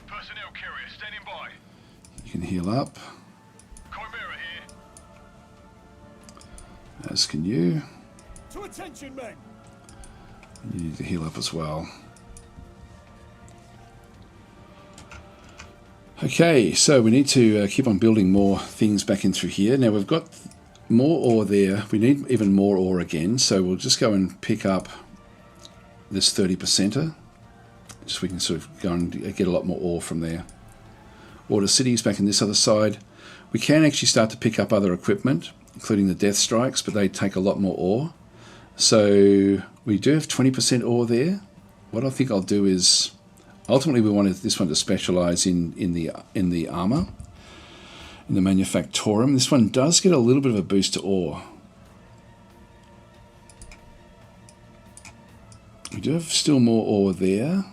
Personnel carrier standing by. You can heal up, Chimera here. as can you. To attention, men. You need to heal up as well. Okay, so we need to keep on building more things back in through here. Now we've got more ore there. We need even more ore again, so we'll just go and pick up this 30%er. Just so we can sort of go and get a lot more ore from there. Order cities back in this other side. We can actually start to pick up other equipment. including the death strikes, but they take a lot more ore. So we do have 20% ore there. What I think I'll do is, ultimately we wanted this one to specialise in the armour, in the manufactorum. This one does get a little bit of a boost to ore. We do have still more ore there,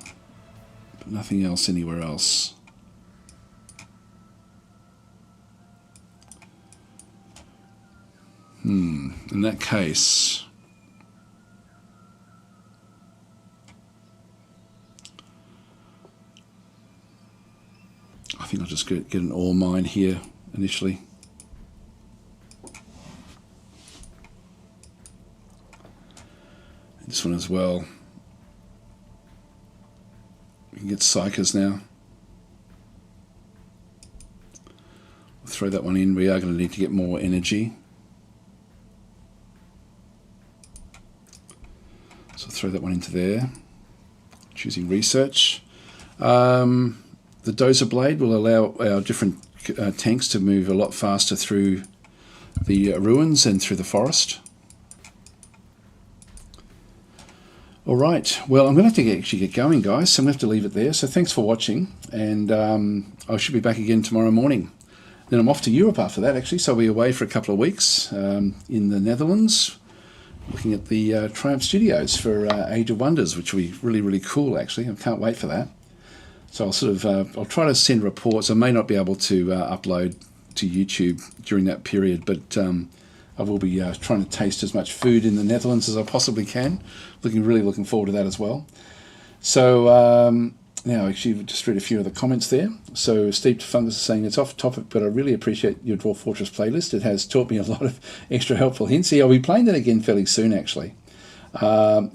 but nothing else anywhere else. In that case, I think I'll just get an ore mine here initially. This one as well. We can get psychers now. We'll throw that one in. We are going to need to get more energy. So throw that one into there. Choosing research. The dozer blade will allow our different tanks to move a lot faster through the ruins and through the forest. All right, well, I'm going to have to actually get going, guys, so I'm going to have to leave it there. So thanks for watching, and I should be back again tomorrow morning. Then I'm off to Europe after that, actually, so I'll be away for a couple of weeks in the Netherlands, looking at the Triumph Studios for Age of Wonders, which will be really, really cool, actually. I can't wait for that. So I'll sort of, I'll try to send reports. I may not be able to upload to YouTube during that period, but I will be trying to taste as much food in the Netherlands as I possibly can. Really looking forward to that as well. So now, actually, just read a few of the comments there. So Steve Fungus is saying, it's off topic, but I really appreciate your Dwarf Fortress playlist. It has taught me a lot of extra helpful hints. Yeah, I'll be playing that again fairly soon, actually. Minus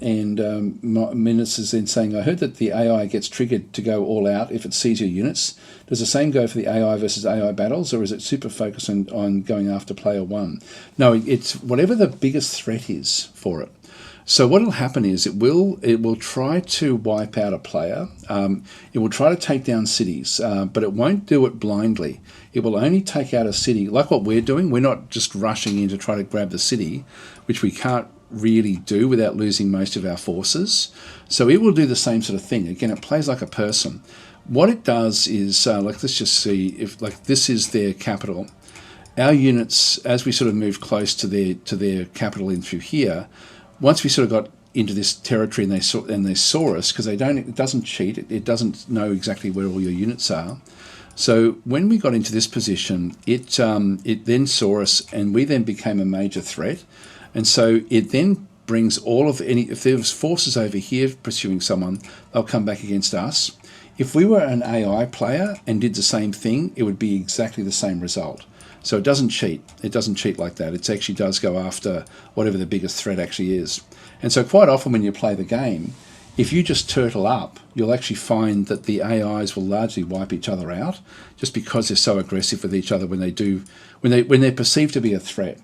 is then saying, I heard that the AI gets triggered to go all out if it sees your units. Does the same go for the AI versus AI battles, or is it super focused on going after player one? No, it's whatever the biggest threat is for it. So what will happen is it will try to wipe out a player. It will try to take down cities, but it won't do it blindly. It will only take out a city, like what we're doing. We're not just rushing in to try to grab the city, which we can't really do without losing most of our forces. So it will do the same sort of thing. Again, it plays like a person. What it does is, like, let's just see if, like, this is their capital. Our units, as we sort of move close to their capital in through here, once we sort of got into this territory and they saw us, because it doesn't cheat, it doesn't know exactly where all your units are. So when we got into this position, it then saw us, and we then became a major threat. And so it then brings all of if there's forces over here pursuing someone, they'll come back against us. If we were an AI player and did the same thing, it would be exactly the same result. So it doesn't cheat. It doesn't cheat like that. It actually does go after whatever the biggest threat actually is. And so quite often when you play the game, if you just turtle up, you'll actually find that the AIs will largely wipe each other out, just because they're so aggressive with each other when they're perceived to be a threat.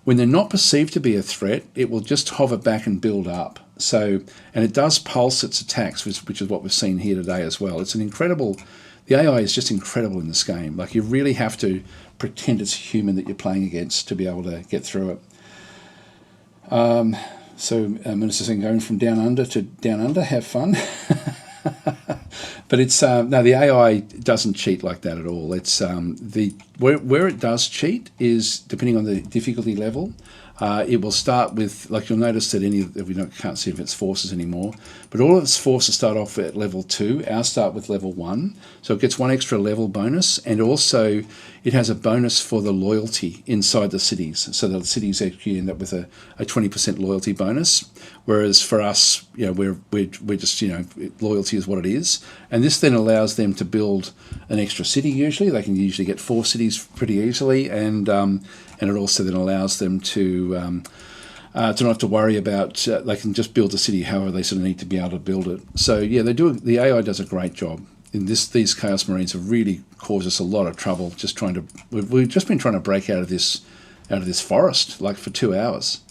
When they're not perceived to be a threat, it will just hover back and build up. So, and it does pulse its attacks, which is what we've seen here today as well. It's an incredible, the AI is just incredible in this game. Like, you really have to pretend it's a human that you're playing against to be able to get through it. So Minister saying, going from down under to down under, have fun. But it's no, the AI doesn't cheat like that at all. It's where it does cheat is depending on the difficulty level. It will start with, like, you'll notice that can't see if it's forces anymore, but all of its forces start off at level 2. Ours start with level 1, so it gets 1 extra level bonus, and also it has a bonus for the loyalty inside the cities. So the cities actually end up with a 20% loyalty bonus, whereas for us, we're just, loyalty is what it is, and this then allows them to build an extra city. Usually, they can usually get 4 cities pretty easily, and it also then allows them to not have to worry about, they can just build a city however they sort of need to be able to build it. So yeah, the AI does a great job. These Chaos Marines have really caused us a lot of trouble. We've just been trying to break out of this forest, like, for 2 hours,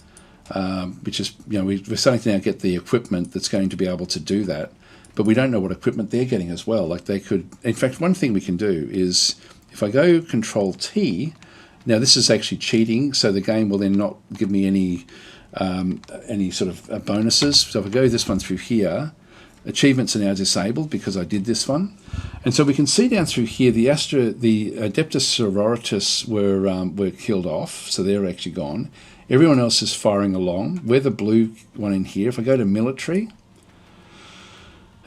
which is, we're starting to now get the equipment that's going to be able to do that, but we don't know what equipment they're getting as well. Like, they could, in fact, one thing we can do is, if I go Control T, Now this is actually cheating, so the game will then not give me any sort of bonuses. So if I go this one through here, achievements are now disabled because I did this one. And so we can see down through here the Adeptus Sororitas were killed off, so they're actually gone. Everyone else is firing along. We're the blue one in here. If I go to military,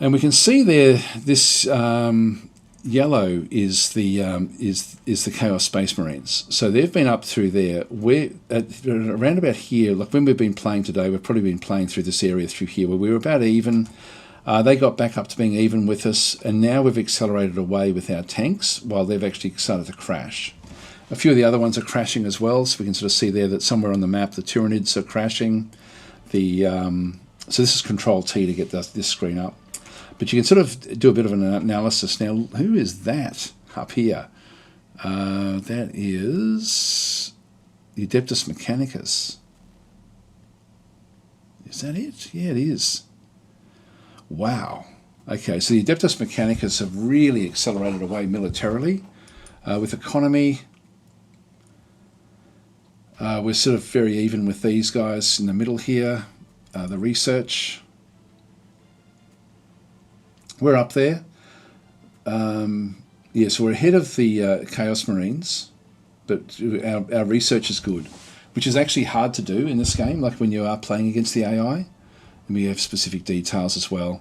and we can see there this yellow is the Chaos Space Marines. So they've been up through there. We're around about here. Like when we've been playing today, we've probably been playing through this area through here where we were about even. They got back up to being even with us, and now we've accelerated away with our tanks while they've actually started to crash. A few of the other ones are crashing as well, so we can sort of see there that somewhere on the map the Tyranids are crashing. So this is Control T to get this screen up. But you can sort of do a bit of an analysis now. Who is that up here? That is the Adeptus Mechanicus. Is that it? Yeah, it is. Wow. Okay, so the Adeptus Mechanicus have really accelerated away militarily. With economy, we're sort of very even with these guys in the middle here. The research, we're up there. Yeah, so we're ahead of the Chaos Marines, but our research is good, which is actually hard to do in this game, like when you are playing against the AI. And we have specific details as well,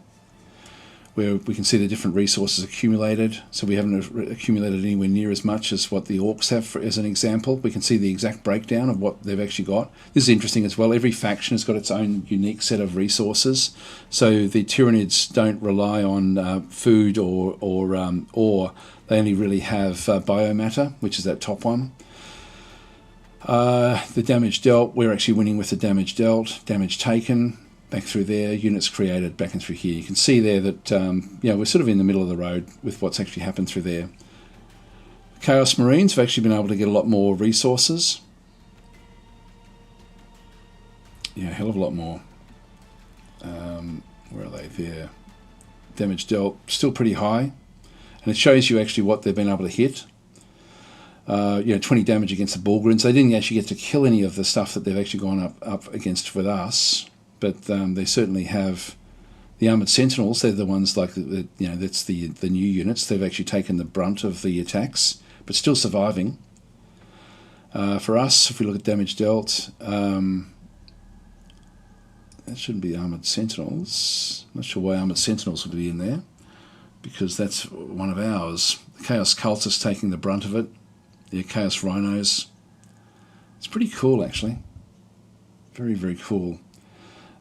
where we can see the different resources accumulated. So we haven't accumulated anywhere near as much as what the Orcs have, as an example. We can see the exact breakdown of what they've actually got. This is interesting as well. Every faction has got its own unique set of resources. So the Tyranids don't rely on food or they only really have biomatter, which is that top one. The damage dealt, we're actually winning with the damage dealt. Damage taken, back through there. Units created, back and through here. You can see there that we're sort of in the middle of the road with what's actually happened through there. Chaos Marines have actually been able to get a lot more resources. Yeah, a hell of a lot more. Where are they? There. Damage dealt, still pretty high. And it shows you actually what they've been able to hit. 20 damage against the Bullgryns. They didn't actually get to kill any of the stuff that they've actually gone up against with us. But they certainly have the Armoured Sentinels. They're the ones like, that's the new units. They've actually taken the brunt of the attacks, but still surviving. For us, if we look at damage dealt, that shouldn't be Armoured Sentinels. I'm not sure why Armoured Sentinels would be in there, because that's one of ours. The Chaos Cultists taking the brunt of it. The Chaos Rhinos. It's pretty cool, actually. Very, very cool.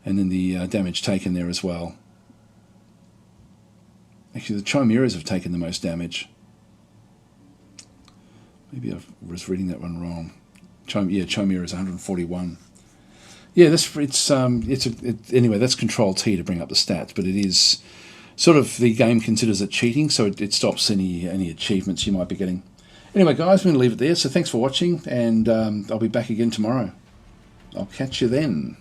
And then the damage taken there as well. Actually, the Chimeras have taken the most damage. Maybe I was reading that one wrong. Chimera is 141. Yeah, anyway, that's Control T to bring up the stats, but it is sort of, the game considers it cheating, so it stops any achievements you might be getting. Anyway, guys, I'm going to leave it there. So thanks for watching, and I'll be back again tomorrow. I'll catch you then.